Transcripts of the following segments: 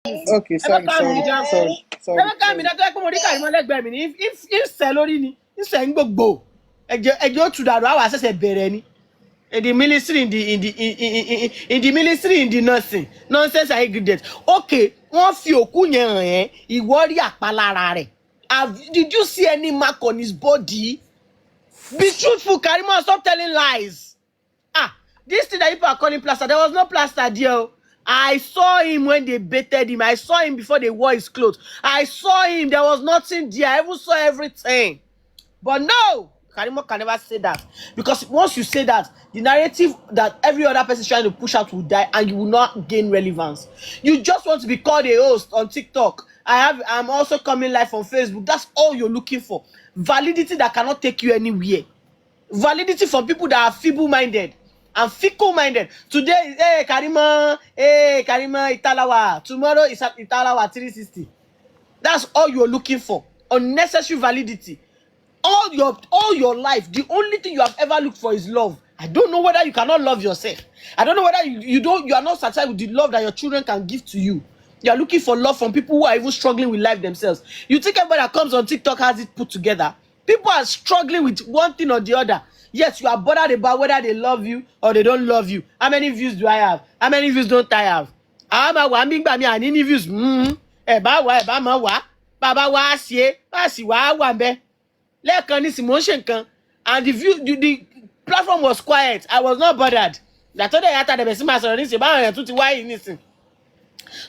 Okay, sorry. If salary if saying go. Ejo to that I say bereni. In the ministry in the ministry in the nursing nonsense are ingredient. Okay, wọ́n fi òkú yẹn hàn ẹ́, ìwọ rí àpálára rẹ̀. Did you see any mark on his body? Be truthful, Karimo. Stop telling lies. This thing that people are calling plaster, there was no plaster there. I saw him when they baited him. I saw him before they wore his clothes. I saw him. There was nothing there. I even saw everything. But no, Karimo can never say that. Because once you say that, the narrative that every other person is trying to push out will die and you will not gain relevance. You just want to be called a host on TikTok. I'm also coming live on Facebook. That's all you're looking for. Validity that cannot take you anywhere. Validity from people that are feeble-minded and fickle-minded. Today, hey Karima, Italawa. Tomorrow is at Italawa 360. That's all you're looking for. Unnecessary validity. All your life, the only thing you have ever looked for is love. I don't know whether you cannot love yourself. I don't know whether you are not satisfied with the love that your children can give to you. You are looking for love from people who are even struggling with life themselves. You think everybody that comes on TikTok has it put together? People are struggling with one thing or the other. Yes, you are bothered about whether they love you or they don't love you. How many views do I have? How many views don't I have? Any views? And the platform was quiet. I was not bothered. I told the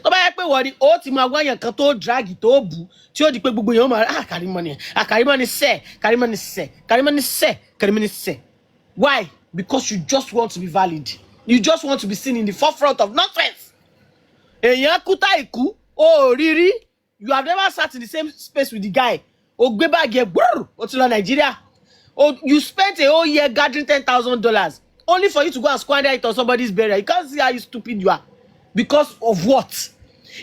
tó bá yẹ pé wọ́n rí ó ti máa wáyàn kan tó drag tó bù tí ó di pé gbogbo èèyàn máa Karimo ni sẹ́. Why? Because you just want to be valid. You just want to be seen in the forefront of nonsense. Èèyàn kú tá ìkú ó rírí. You have never sat in the same space with the guy. Ó gbé báàgì ẹ̀ gbúrú ó ti lọ Nigeria. You spent a whole year gathering $10,000 only for you to go and squander it on somebody's burial. You can't see how stupid you are. Because of what?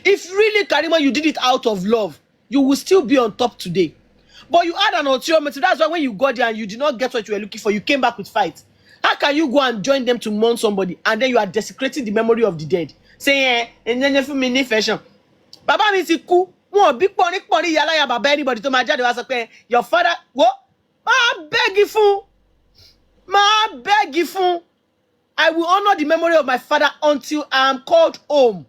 If really, Karimo, you did it out of love, you will still be on top today. But you had an ulterior motive. That's why when you got there and you did not get what you were looking for, you came back with fight. How can you go and join them to mourn somebody and then you are desecrating the memory of the dead? Saying, Baba mi ti kú, wọ́n bí pọ́nrí yálà ya bàbá anybody tó máa jáde wá sọ pé your father, what? Ma beg you fún. I will honor the memory of my father until I am called home.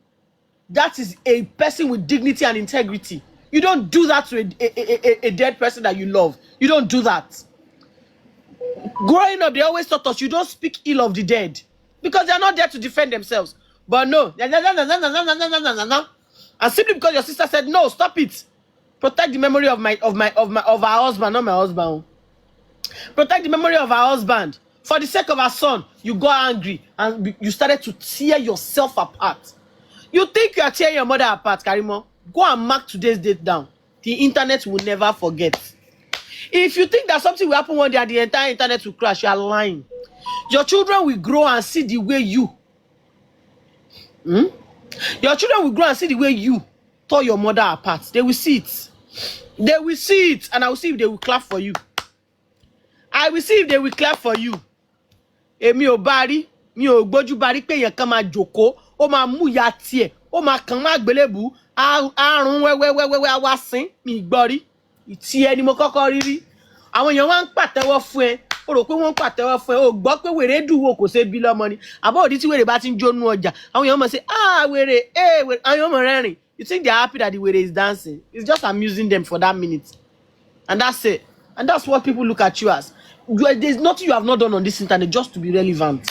That is a person with dignity and integrity. You don't do that to a dead person that you love. You don't do that. Growing up, they always taught us you don't speak ill of the dead because they are not there to defend themselves. But no, and simply because your sister said no, stop it. Protect the memory of our husband, not my husband. Protect the memory of our husband. For the sake of our son, you got angry and you started to tear yourself apart. You think you are tearing your mother apart, Karimo? Go and mark today's date down. The internet will never forget. If you think that something will happen one day and the entire internet will crash, you are lying. Your children will grow and see the way you. Your children will grow and see the way you tore your mother apart. They will see it. They will see it, and I will see if they will clap for you. I will see if they will clap for you. Èmi ò bá rí, mi ò gbójú bá rí pé èèyàn kan máa jókòó, ó máa mú ìyá tiẹ̀, ó máa kàn má gbélébùú, àrùn wẹ́wẹ́wẹ́wẹ́ wá sín, mi gbọ́ rí. Ìtì ẹni mo kọ́kọ́ rí rí. Àwọn èèyàn wá ń pàtẹ́wọ́ fún ẹ, ó rò pé wọ́n ń pàtẹ́wọ́ fún ẹ, ó gbọ́ pé wèrè dùn wò kò ṣe bí lọ́mọ ni. Àbọ̀ òdí tí wèrè bá ti ń jónú ọjà, àwọn èèyàn mọ̀ sí, wèrè, wèrè, àwọn èèyàn mọ̀ rẹ́rìn. You think they are happy that the wèrè is dancing? It's just amusing them for that minute. And that's it. And that's what people look at you as. There's nothing you have not done on this internet just to be relevant.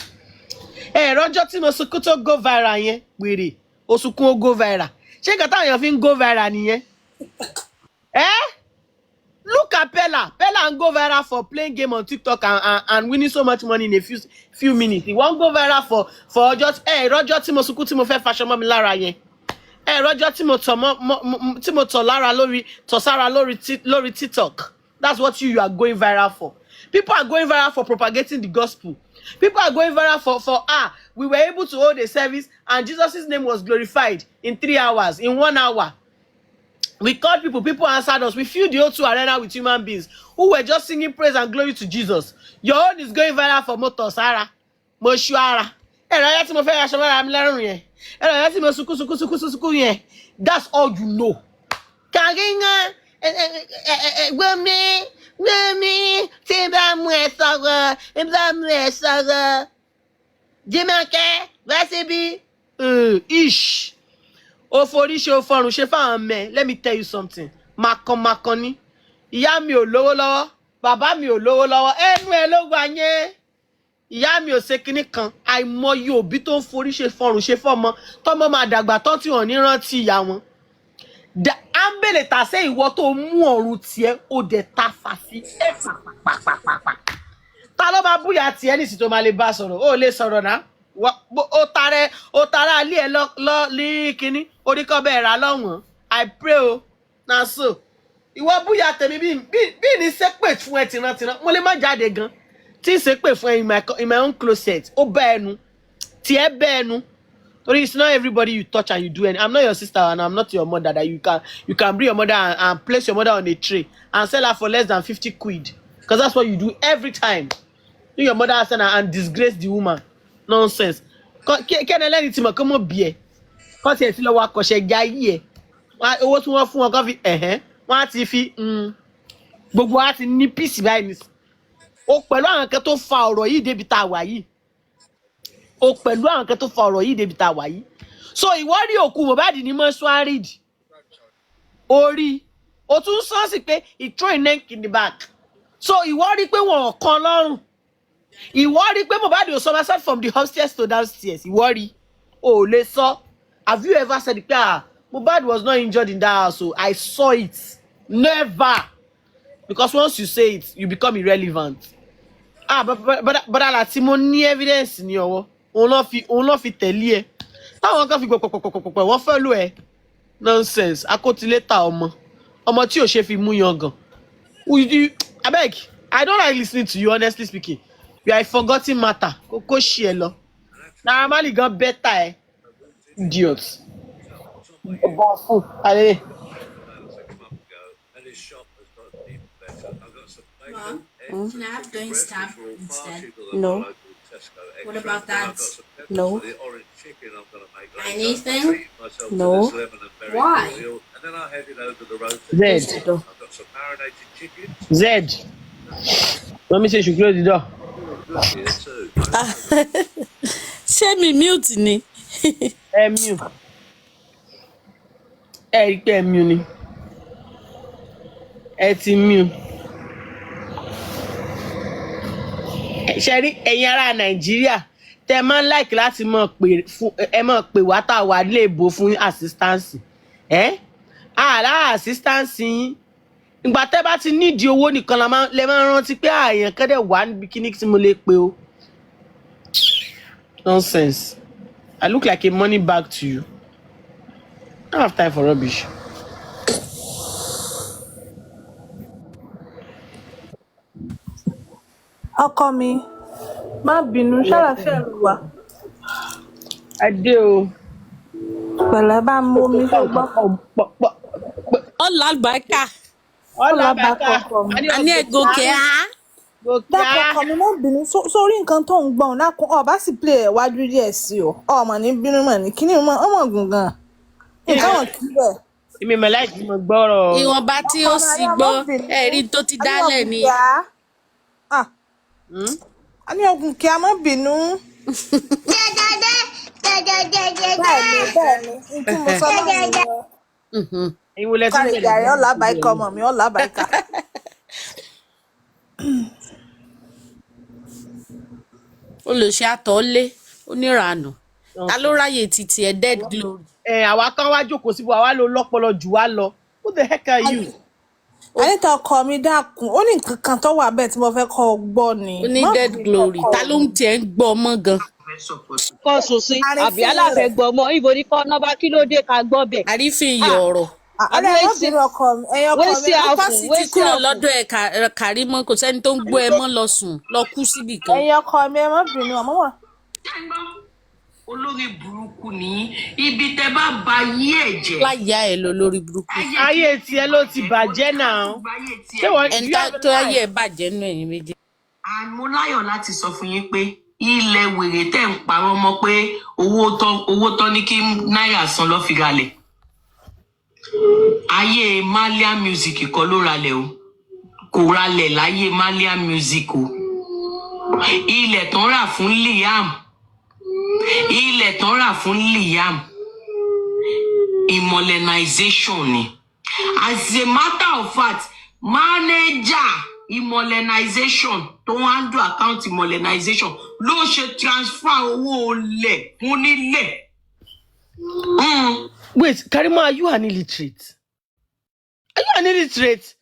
Roger tí mo sunkún tó go viral yẹn, wèrè, ó sunkún ó go viral. Ṣé nǹkan táwọn èèyàn fi ń go viral nìyẹn? Look at Pella. Pella and go viral for playing game on TikTok and winning so much money in a few minutes. He won't go viral for just Roger tí mo sunkún tí mo fẹ́ fashion mọ́ mi lára yẹn. Roger tí mo tọ̀ lára lórí TikTok. That's what you are going viral for. People are going viral for propagating the gospel. People are going viral for we were able to hold a service and Jesus' name was glorified in 3 hours, in 1 hour. We called people answered us. We filled the O2 arena with human beings who were just singing praise and glory to Jesus. Your own is going viral for Motosara, Moshuara, ẹ̀rọ ayé tí mo fẹ́ aṣọ mọ́ra mi lọ́rùn yẹn ẹ̀rọ ayé tí mo sunkún yẹn that's all you know. kàríyàn gbọ́mí tí bá mú ẹ sọ̀rọ̀ Jímọ̀kẹ́ wá síbí ish o foríṣe o fọrùn ṣe fáwọn mẹ let me tell you something makan ni ìyá mi ò lówó lọ́wọ́ bàbá mi ò lówó lọ́wọ́ ẹnu ẹ ló wà yẹn ìyá mi ò ṣe kinní kan àìmọye òbí tó ń foríṣe fọrùn ṣe fọmọ tọmọ máa dàgbà tán tí wọn ní rántí ìyá wọn ámbèlè tàṣẹ ìwọ tó mú ọrùn tiẹ̀ ó dẹ ta fà sí pàpàpàpà ta ló máa búyà tiẹ̀ nísì tó máa lè bá sọ̀rọ̀ ó lè sọ̀rọ̀ náà ó tara alẹ ẹ lọ ní kinní oríkọ bẹ́ẹ̀ rà lọ́wọ́n I pray o na so ìwọ búyà tèmi bí ní sépè fún ẹ tìrantìran mo lè má jáde gan tí sépè fún ẹ in my own closet ó bá ẹnu tiẹ̀ bá ẹnu. It's not everybody you touch and you do anything. I'm not your sister and I'm not your mother that you can bring your mother and place your mother on a tray and sell her for less than 50 quid. Because that's what you do every time. You your mother and disgrace the woman. Nonsense. Can I let it to come up beer? Because if you walk or she guy owó tí wọ́n fún wọn kàn fi wọ́n á ti fi gbogbo á ti ní píìsì báyìí ní. O pẹ̀lú àwọn kan tó fa ọ̀rọ̀ yìí débi tá a wà yìí. O pẹ̀lú àwọn kan tó fa ọ̀rọ̀ yìí débi tá a wà yìí. So ìwọ rí òkú Mohbad ní mọ́ṣúárì orí o tún sọ sí pé he throw a neck in the back. So ìwọ rí pé wọn kan lọ́rùn. Ìwọ rí pé Mohbad ò somersault from the upstairs to downstairs. Ìwọ rí o lè sọ. Have you ever said pé Mohbad was not injured in that house? So I saw it. Never. Because once you say it, you become irrelevant. But àti mo ní evidence ní ọwọ́. Òun ló fi tẹ̀lé ẹ. Táwọn kan fi pọ̀pọ̀pọ̀pọ̀ wọ́n fẹ́ lò ẹ. Nonsense. Akótilétà ọmọ tí ò ṣe fi mú yangàn. Abeg, I don't like listening to you, honestly speaking. You are a forgotten matter. Kókó ṣì ẹ lọ. Naira Marley gan better ẹ. Idiot. Fún alẹ́. Mom, can I have going stab instead? No. What about that? No. Anything? No. Why? Z. Let me say she close the door. Ṣé mi mute ni? Mute. Rí pé mute ni. Ti mute. Ṣé rí ẹ̀yin ará Nàìjíríà tẹ́ máa like láti mọ̀ pé wá tá wà lè bò fún assistance. Assistance yín. Ìgbà tẹ́ bá ti need owó nìkan lẹ máa rántí pé àyàn kan dẹ̀ wà níbi kíní tí mo lè pè o. Nonsense. I look like a money bag to you. I don't have time for rubbish. Ọkọ mi, má bínú, ṣàlàáfíà ló wà. Adé o. Pẹ̀lẹ́ bá mú omi ṣùgbọ́n. Ọlábàákà. Ọlábàákà. A ní ẹ̀gòkè á. Dákun ọkọ mi má bínú sórí nǹkan tó ń gbọ́n dákun ọba sì play ẹ̀ wájú díẹ̀ sí o. Ọmọ ní bínú mọ̀ ní kíní ọmọ gùn gan. Nǹkan wọn kí bẹ̀. Èmi mọ̀ láìpẹ́ mo gbọ́rọ̀. Ìwọ̀nba tí ó sì gbọ́ ẹ̀rí tó ti dálẹ̀ ni. A ní ọkùn kí a má bínú. Bẹ́ẹ̀ni, tí mo sọ náà nìyẹn. Ìwòlẹ̀ tí Kárí gàrí Ọlábàákà ọmọ mi Ọlábàákà. Olùṣe àtọ̀ọ́lé oníranù. Ta ló ráyè títí ẹ dead glory? Àwa kan wá jókòó síbò àwa ló lọ́pọlọ jù wá lọ. Who the heck are you? Anita ọkọ mi dákun ó ní nǹkan kan tó wà bẹ́ẹ̀ tí mo fẹ́ kọ́ gbọ́ ni. Ó ní dead glory. Ta ló ń tiẹ̀ ń gbọ́ ọmọ gan? Kọ́ sòsìn àbí aláfẹ́ gbọ́ ọmọ ibo ní kọ́ nọ́bà kí ló dé ká gbọ́ bẹ̀. Àrífín iyọ̀ ọ̀rọ̀. Ọ̀rẹ́ ẹ̀ lọ́bìnrin ọkọ mi ẹ̀yọ́ ọkọ mi Fásitì kúrò lọ́dọ̀ ẹ̀ Kàrímọ́ kò sẹ́ni tó ń gbọ́ ẹ mọ́ lọ sùn lọ kú síbì kan. ẹ̀yọ́ ọkọ mi ẹ̀ má bínú ọmọ wà. Olórí burúkú ni ibi tẹ́ bá ba ayé ẹ̀ jẹ́. Láyà ẹ̀ lọ lórí burúkú. Ayé tiẹ̀ ló ti bàjẹ́ náà. Ẹ̀ńtà tó ayé ẹ̀ bàjẹ́ nù ẹ̀yìn méjì. Mo láyọ̀ láti sọ fún yín pé ilẹ̀ wèrè tẹ́ ń parọ́ mọ́ pé owó tán ní kí náírà san lọ́ fi ralẹ̀. Ayé Marley music kọ́ ló ralẹ̀ o. Kò ralẹ̀ láyé Marley music o. Ilẹ̀ tán rà fún Liam. Ilẹ̀ tán rà fún Liam. Immolenization ni. As a matter of fact, manager immolenization tó handle account immolenization ló ṣe transfer owó olè fún nílẹ̀. Wait, Karima, are you an illiterate? Are you an illiterate?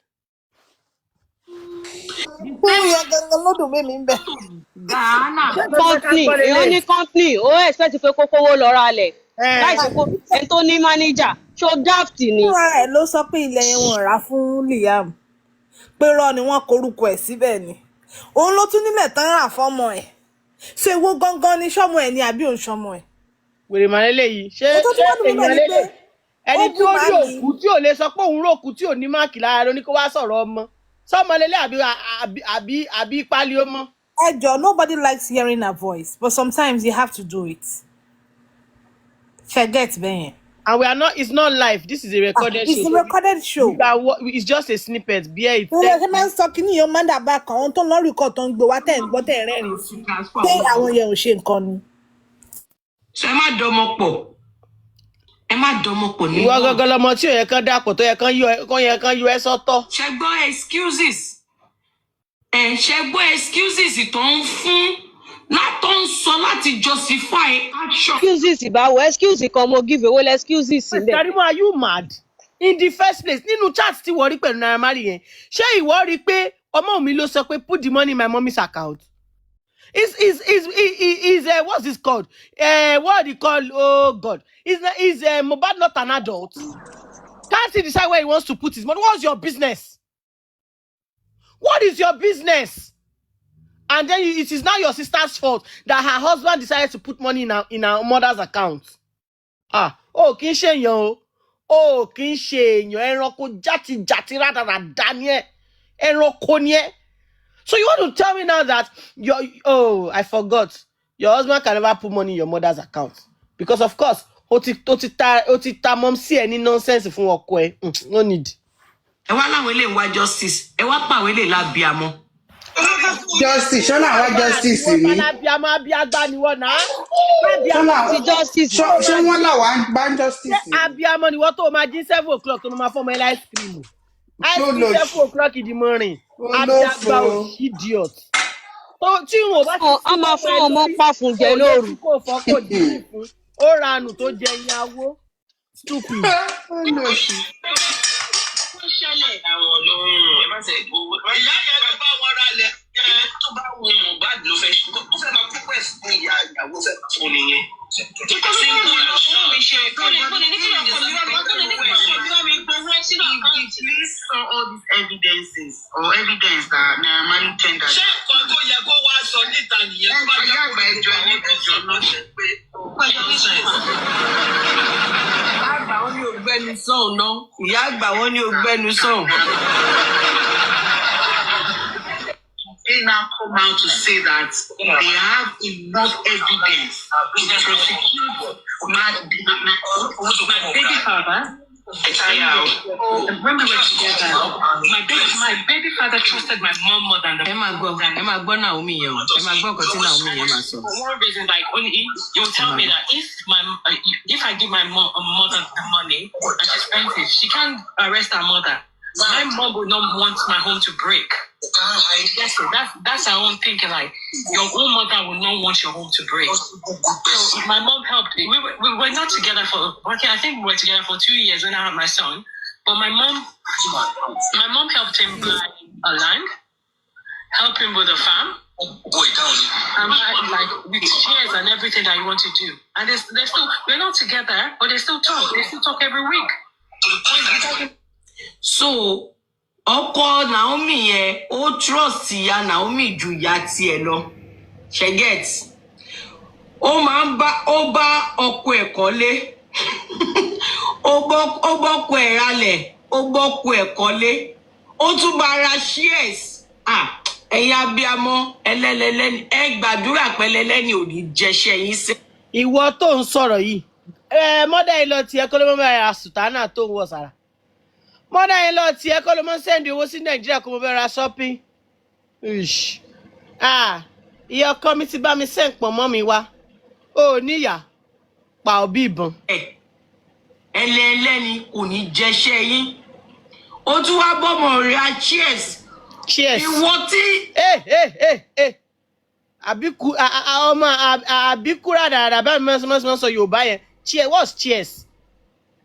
Ghana. Company, èèyàn ní company, ó expect pé kó kówó lọ ra lẹ̀. Láìsí pé ẹni tó ní manager, ṣó daft ni. Fúnra ẹ̀ ló sọ pé ilẹ̀ yẹn wọ́n rà fún Liam. Pé rọ́ ni wọ́n korúkọ ẹ̀ síbẹ̀ ni. Òun ló tún nílẹ̀ tán rà fọ́mọ ẹ̀. Ṣé owó gangan ni ṣọ́mọ ẹ̀ ni àbí òun ṣọ́mọ ẹ̀? Wèrè màá lélẹ́yìí. Ṣé èèyàn lélẹ̀? Ẹni tí ó rí òkú tí ò lè sọ pé òun ròkú tí ò ní máàkì lára ló ní kó wá sọ̀rọ̀ ọmọ. Sọ́mọ lélẹ̀ àbí pálí ó mọ́. Ẹjọ́, nobody likes hearing her voice, but sometimes you have to do it. Forget bẹ́yẹn. And we are not, it's not live. This is a recorded show. It's a recorded show. It's just a snippet. Bear it. Wọ́n ṣe máa ń sọ kí ní ìyẹn máa ń dàbà kan, ohun tó ń lọ́rùn kan tó ń gbé wá tẹ̀ ń gbọ́ tẹ̀ ń rẹ́rìn sí. Pé àwọn yẹn ò ṣe nǹkan ni. So ẹ má dọmọ pọ̀. Ẹ má dọmọ pọ̀ ní. Ìwọ gangan lọmọ tí ò yẹ kán dàpọ̀ tó yẹ kán yọ ẹ sọ́tọ̀. Ṣé gbọ́ excuses? Ṣé gbọ́ excuses tó ń fún látọ̀ ń sọ láti justify action. Excuses ìbáwọ̀, excuse kan mo give owó lẹ́ excuses sílẹ̀. Karimo, are you mad? In the first place, nínú chat tí wọ́n rí pẹ̀lú Naira Marley yẹn, ṣé ìwọ rí pé ọmọ mi ló sọ pé put the money in my mommy's account? What's this called? What do you call? Oh God, is Mohbad not an adult? Can't he decide where he wants to put his money? What's your business? What is your business? And then it is now your sister's fault that her husband decided to put money in her mother's account. Kì í ṣe èèyàn o. Kì í ṣe èèyàn, ẹranko jàti rádaràdá ni ẹ́. Ẹranko ni ẹ́. So you want to tell me now that I forgot. Your husband can never put money in your mother's account. Because of course, ó ti ta mom sí ẹ ní nonsense fún ọkọ ẹ. No need. Ẹ wá láwọn eléyìí wá justice. Ẹ wá pa àwọn eléyìí lábíamọ. Justice, ṣọ́nà àwa justice ni. Wọ́n lábíamọ abíagbá ni wọ́n náà. Ti justice. Ṣé wọ́n làwọn bá justice ni? Abíamọ ni wọ́n tó máa jí 7 o'clock tó máa fọ́mọ ẹ ice cream. Ice cream 7 o'clock in the morning. Abíagbá ò idiot. Tí wọn ò bá ti a máa fún ọmọ pa fún jẹ lóru. Kò fọ́kò dín fún. Ó ranù tó jẹ ìyàwó. Stupid. Ṣẹlẹ̀ àwọn olórin ẹ má ṣe gbowó. Ìyá yẹn ló bá wọn ralẹ̀ tó bá wọn Mohbad ló fẹ́ máa kó pẹ̀ sí ìyá ìyàwó fẹ́ fún nìyẹn. Kíkọ́ sí ìlú ọ̀ṣun mi ṣe kọ́ni ní kí ọkọ̀ mi wá mi gbowó sínú àkáǹtì. Please saw all these evidences or evidence that Naira Marley tendered. Ṣé nǹkan tó yẹ kó wá sọ níta nìyẹn? Ẹ jẹ́ àgbà ẹjọ́ náà ṣe pé àgbà wọn ní ògbẹ́nu sọ̀hún náà. Ìyá àgbà wọn ní ògbẹ́nu sọ̀hún. They now come out to say that they have enough evidence to prosecute my baby father. When we were together, my baby father trusted my mom more than the. Emma go Naomi yo. Emma go continue Naomi yo so. For one reason, like only you tell me that if I give my mother the money and she spends it, she can't arrest her mother. My mom would not want my home to break. Yes, so that's our own thinking. Like your own mother would not want your home to break. So my mom helped. We were not together for. Okay, I think we were together for 2 years when I had my son. But my mom helped him buy a land, help him with a farm, and like with shares and everything that you want to do. And they still we're not together, but they still talk. They still talk every week. So. Ọkọ Naomi yẹn ó trust ìyá Naomi ju ìyá tiẹ̀ lọ. She gets. Ó bá ọkọ ẹ̀ kọ́lé. Ó bá ọkọ ẹ̀ ralẹ̀. Ó bá ọkọ ẹ̀ kọ́lé. Ó tún bá ra shares. ẹ̀yin abiyamọ ẹlẹ́lẹ́lẹ́ni ẹ gbàdúrà pẹ́lẹ́lẹ́ni ò ní jẹ́ṣẹ́ yín sí. Ìwọ tó ń sọ̀rọ̀ yìí. Mọ́dà yìí lọ tiẹ̀ kó ló mọ́ bẹ́ẹ̀ ra sùtánà tó ń wọ̀ sára. Mọ́dà yìí lọ tiẹ̀ kó ló mọ́ sẹ́ndì owó sí Nàìjíríà kó mọ́ bẹ́ẹ̀ ra shopping. Ìyá ọkọ mi ti bá mi sẹ́ǹpọ̀ mọ́ mi wá. Ó níyà pa òbí ìbọn. Ẹlẹ́lẹ́ni kò ní jẹ́ṣẹ́ yín. Ó tún wá bọ́mọ rẹ̀ á cheers. Cheers. Ìwọ tí. Àbíkú ọmọ àbíkúrà dáadáa bá mi sọ Yorùbá yẹn. Cheers, what's cheers?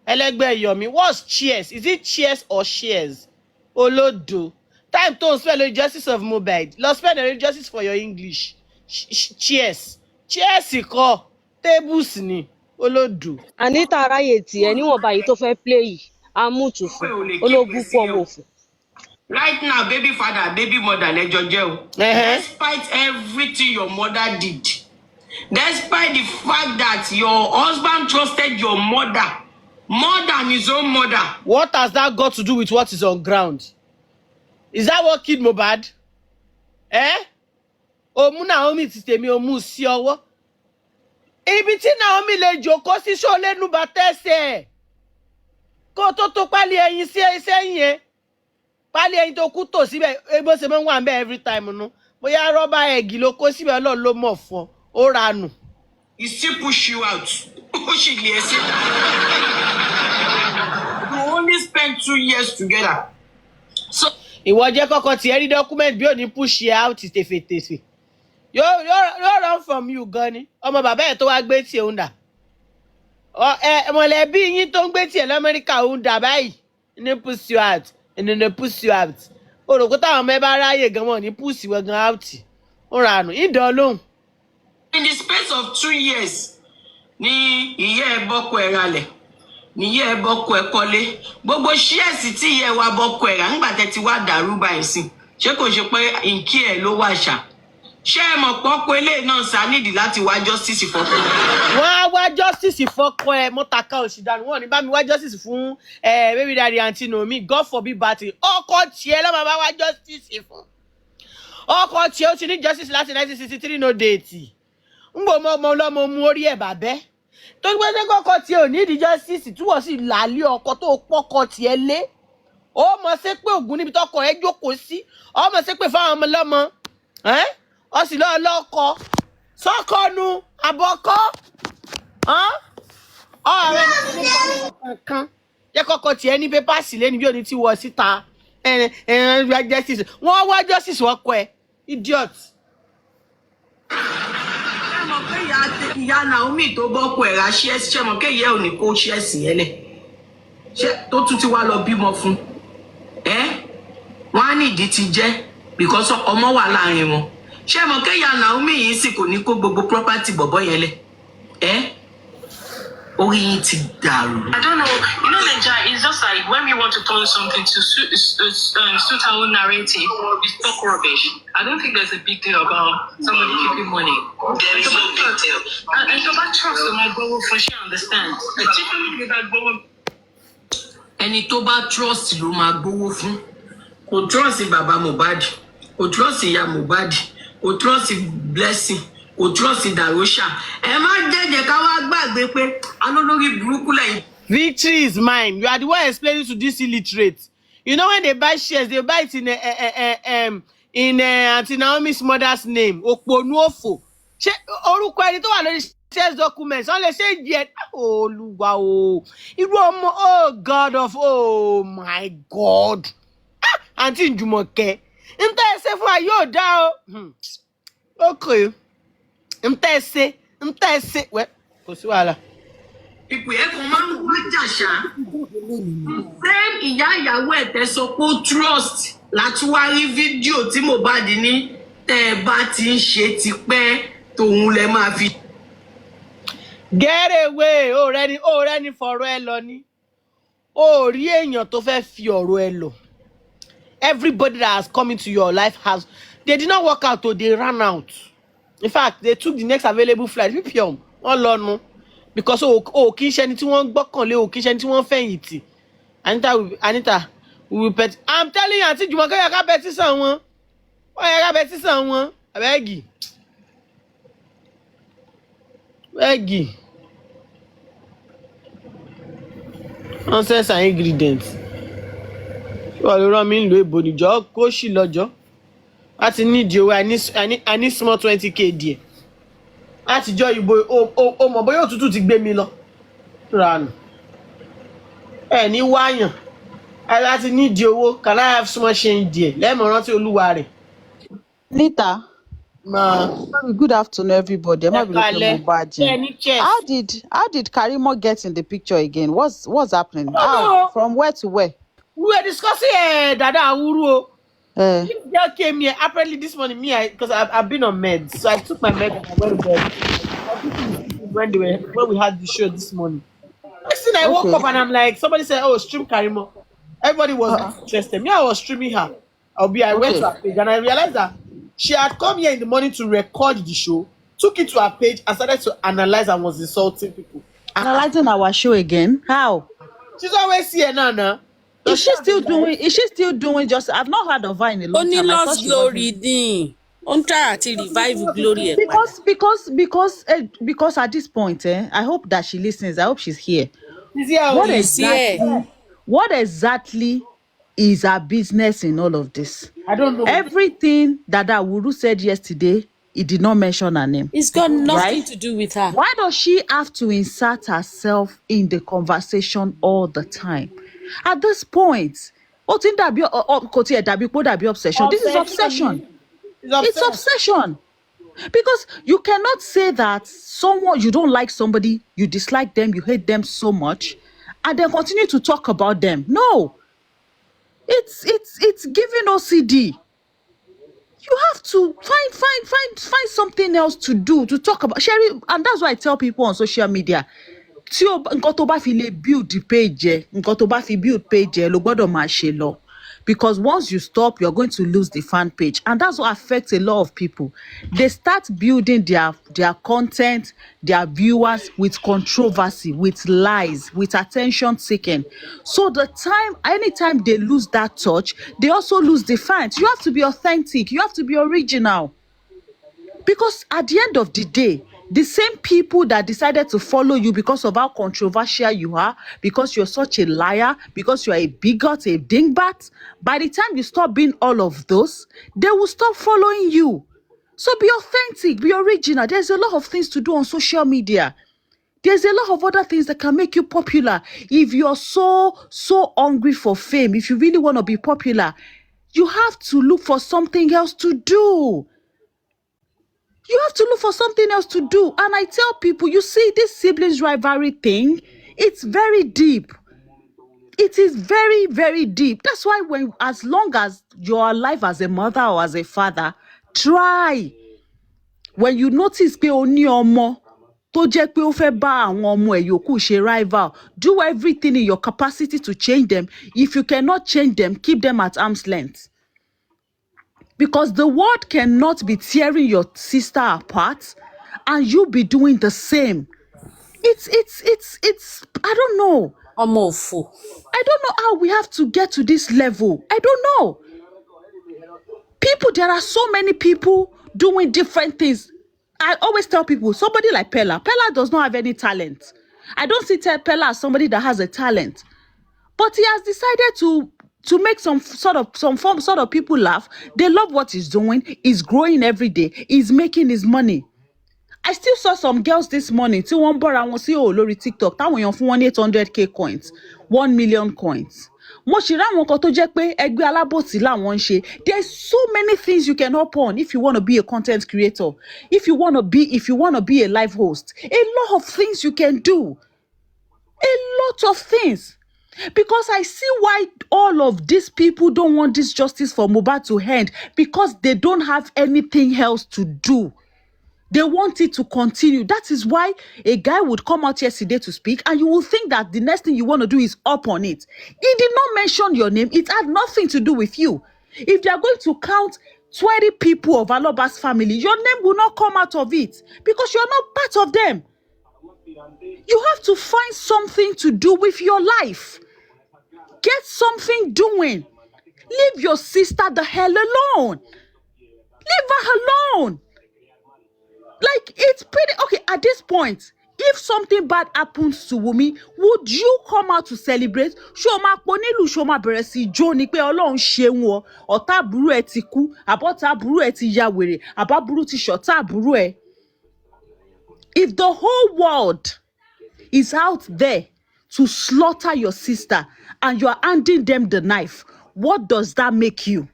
Ẹlẹ́gbẹ́ Yomi, what's cheers? Is it cheers or shares? Olodo. Time to spell the justice of Mohbad. Lọ spell the justice for your English. Cheers. Cheers kọ́. Tables ni. Olodo. Anita aráyè tiẹ̀ níwọ̀nba yìí tó fẹ́ play yìí amútù fún ológun pọ̀ mọ́ fún. Right now, baby father, baby mother, lẹ́jọ́ jẹ́ o. Despite everything your mother did, despite the fact that your husband trusted your mother more than his own mother. What has that got to do with what is on ground? Is that what killed Mohbad? Omu Naomi ti tèmi omu sí ọwọ́. Ibi tí Naomi lè jókòó sí ṣó lẹ́nu bá tẹ́sẹ̀. Kó tó pálí ẹyin sí sẹ́yìn yẹn. Pálí ẹyin tó kú tò síbẹ̀ bó ṣe máa ń wà ń bẹ̀ every time nu. Bóyá rọ́bà ẹ̀gì ló kó síbẹ̀ Ọlọ́run ló mọ̀ fún ọ. Ó ranù. He still push you out. Push it, yes. You only spent 2 years together. So Ìwọ jẹ́ kọ́kọ́ tí ẹ rí document bí ò ní push you out tèfètèfè. Yóò run from you gan ni. Ọmọ bàbá ẹ̀ tó wá gbé tí òun dà. Mọ̀lẹ́bí yín tó ń gbé tí ẹ̀ l'Amẹ́ríkà òun dà báyìí. Ní push you out. Ní push you out. Òròkó táwọn ọmọ ẹ bá ráyè gan wọn ní push you gan out. Ó ranù. Ìdán lóhùn. in the space of 2 years, ni ìyá ẹ bọ́kọ ẹ ralẹ̀, ni ìyá ẹ bọ́kọ ẹ kọ́lé. Gbogbo ṣíẹ̀sì tí ìyá ẹ wá bọ́kọ ẹ rà nígbà tẹ́ ti wá dàrú báyìí sí. Ṣé kò ṣe pé ìkí ẹ ló wà ṣá? Ṣé ẹ mọ̀ pọ́kọ eléyìí náà sá nídìí láti wá justice fọ́kọ? Wọ́n á wá justice fọ́kọ ẹ mọ́tàkà òṣìdánù. Wọ́n ní bá mi wá justice fún baby daddy aunty Naomi. God forbid battle. Ọkọ tiẹ̀ ló máa bá wá justice fún. Ọkọ tiẹ̀ ó ti ní justice láti 1963 no date. Ngbò mọ́ lọ́mọ mú orí ẹ̀ bàbẹ́. Tó gbé ṣe kọ́kọ́ tí ò ní ìdí justice tí wọ́n sì lálé ọkọ tó pọ́kọ tiẹ̀ lé. Ó mọ̀ sí pé ògùn níbi tọkọ ẹ jókòó sí. Ó mọ̀ sí pé fáwọn ọmọ lọ́mọ. Ó sì lọ́ọ́ lọ́kọ. Sọ́kọ́nu àbọ̀kọ́. Ọ̀rẹ́ kan. Jẹ́ kọ́kọ́ tiẹ̀ ní pépàsì lẹ́ni bí òní tí wọ́n síta. Justice. Wọ́n wá justice wọ́n kọ ẹ. Idiot. Ìyá Naomi tó bọ́kọ ẹ̀ ra ṣẹ́ẹ̀sì ṣe mọ̀ kéyìí ẹ̀ ò ní kó ṣẹ́ẹ̀sì yẹn lẹ̀. Ṣé tó tún ti wá lọ bímọ fún? Wọ́n á ní ìdí ti jẹ́ because ọmọ wà láàrin wọn. Ṣé mọ̀ kéyìí Naomi yìí sì kò ní kó gbogbo property bọ̀bọ̀ yẹn lẹ̀? Orí yín ti dàrú. I don't know. You know, Naija, it's just like when we want to turn something to suit our own narrative, we talk rubbish. I don't think there's a big deal about somebody keeping money. There is no big deal. And so about trust, my brother for sure understand. Particularly that brother. Ẹni tó bá trust ló máa gbowó fún. Kò trust bàbá Mohbad, kò trust ìyá Mohbad, kò trust Blessing, kò trust Darosha. Ẹ má jẹ́jẹ́ ká wá gbàgbé pé alólórí burúkú lẹ́yìn. Victory is mine. You are the one explaining to this illiterate. You know when they buy shares, they buy it in Auntie Naomi's mother's name. Òpònú òfò. Ṣé orúkọ ẹni tó wà lórí shares documents? Wọ́n lè ṣe jẹ́ Olúwa o. Irú ọmọ oh my God. Auntie Jùmọ̀kẹ́. Ntẹ́ ẹ ṣe fún wa yóò dá o. Okay. Ntẹ́ ẹ ṣe. Well, kò sí wàhálà. Ìpè ẹ̀kọ́ máa ń wá jàṣà. Ṣé ìyá ìyàwó ẹ̀ tẹ́ sọ pé ó trust láti wá rí fídíò tí Mohbad ní tẹ́ ẹ bá ti ń ṣe tipẹ́ tòun lẹ máa fi. Get away! Ọ̀rẹ́ ni fọ̀rọ̀ ẹ lọ ní. Ó rí èèyàn tó fẹ́ fi ọ̀rọ̀ ẹ lọ. Everybody that has come into your life they did not work out, they ran out. In fact, they took the next available flight. Wọ́n lọ nu. Because kì í ṣe ẹni tí wọ́n gbọ́kànlé, kì í ṣe ẹni tí wọ́n fẹ̀yìntì. Anita, we will pet. I'm telling you, Auntie Jumoke, you can't petition wọn. Why you got better someone? I beg you. Beg you. Nonsense and ingredients. Wọ́n ló rán mi ń lo èbò níjọ́ kó sì lọ́jọ́. Láti nídìí owó I need small 20k díẹ̀. Látijọ́ ìbò o mọ̀ bóyá òtútù ti gbé mi lọ. Rànù. Ẹ ní wáyàn. Láti nídìí owó can I have small change díẹ̀ lẹ́mọ̀ rántí olúwa rẹ̀. Nita. Good afternoon, everybody. How did Karimo get in the picture again? What's happening? How? From where to where? We were discussing Dada Awuru. This girl came here apparently this morning. Because I've been on meds, so I took my meds and I went to bed. When we had the show this morning. Next thing I woke up and I'm like, somebody said, "Oh, stream Karimo." Everybody was interested. Me, I was streaming her. I went to her page and I realized that she had come here in the morning to record the show, took it to her page and started to analyze and was insulting people. Analyzing our show again? How? She's always here now. Is she still doing just? I've not heard of her in a long time. Only lost glory din. On try to revive glory. Because at this point, I hope that she listens. I hope she's here. What exactly is her business in all of this? I don't know. Everything that Wuru said yesterday, it did not mention her name. It's got nothing to do with her. Why does she have to insert herself in the conversation all the time? At this point, obsession. This is obsession. It's obsession. Because you cannot say that you don't like somebody, you dislike them, you hate them so much, and then continue to talk about them. No. It's giving OCD. You have to find something else to do, to talk about. Sherry, and that's why I tell people on social media, tí o nǹkan tó bá fi lè build the page, nǹkan tó bá fi build page ló gbọ́dọ̀ máa ṣe lọ. Because once you stop, you're going to lose the fan page. And that's what affects a lot of people. They start building their content, their viewers with controversy, with lies, with attention seeking. So anytime they lose that touch, they also lose the fans. You have to be authentic. You have to be original. Because at the end of the day, the same people that decided to follow you because of how controversial you are, because you're such a liar, because you're a bigot, a dingbat, by the time you stop being all of those, they will stop following you. So be authentic, be original. There's a lot of things to do on social media. There's a lot of other things that can make you popular. If you're so hungry for fame, if you really want to be popular, you have to look for something else to do. You have to look for something else to do. And I tell people, you see, this siblings rivalry thing, it's very deep. It is very, very deep. That's why as long as you're alive as a mother or as a father, try. When you notice pé o ní ọmọ tó jẹ́ pé ó fẹ́ bá àwọn ọmọ ẹ̀ yòókù ṣe rival, do everything in your capacity to change them. If you cannot change them, keep them at arm's length. Because the world cannot be tearing your sister apart and you be doing the same. It's I don't know. I'm awful. I don't know how we have to get to this level. I don't know. There are so many people doing different things. I always tell people, somebody like Pella does not have any talent. I don't see Pella as somebody that has a talent. But he has decided to make some sort of people laugh. They love what he's doing. He's growing every day. He's making his money. I still saw some girls this morning. Tí wọ́n bọ́ra wọn sí lórí TikTok. Táwọn èèyàn fún wọn ní 800k coins, 1 million coins. Mo ṣì rí àwọn kan tó jẹ́ pé ẹgbẹ́ alábòsí làwọn ń ṣe. There's so many things you can hop on if you want to be a content creator. If you want to be a live host. A lot of things you can do. A lot of things. Because I see why all of these people don't want this justice for Mohbad to end, because they don't have anything else to do. They want it to continue. That is why a guy would come out yesterday to speak and you will think that the next thing you want to do is up on it. He did not mention your name. It had nothing to do with you. If they are going to count 20 people of Aloba's family, your name will not come out of it because you're not part of them. You have to find something to do with your life. Get something doing. Leave your sister the hell alone. Leave her alone. Like, it's pretty okay at this point. If something bad happens to Wumi, would you come out to celebrate? Ṣó máa pọ̀ nílùú, ṣó máa bẹ̀rẹ̀ sí jó ni pé Ọlọ́run ṣeun o, ọ̀tá àbúrò ẹ̀ ti kú, àbọ̀tá àbúrò ẹ̀ ti ya wèrè, àbábúrú ti ṣọ̀tá àbúrò ẹ̀. If the whole world is out there to slaughter your sister and you are handing them the knife, what does that make you?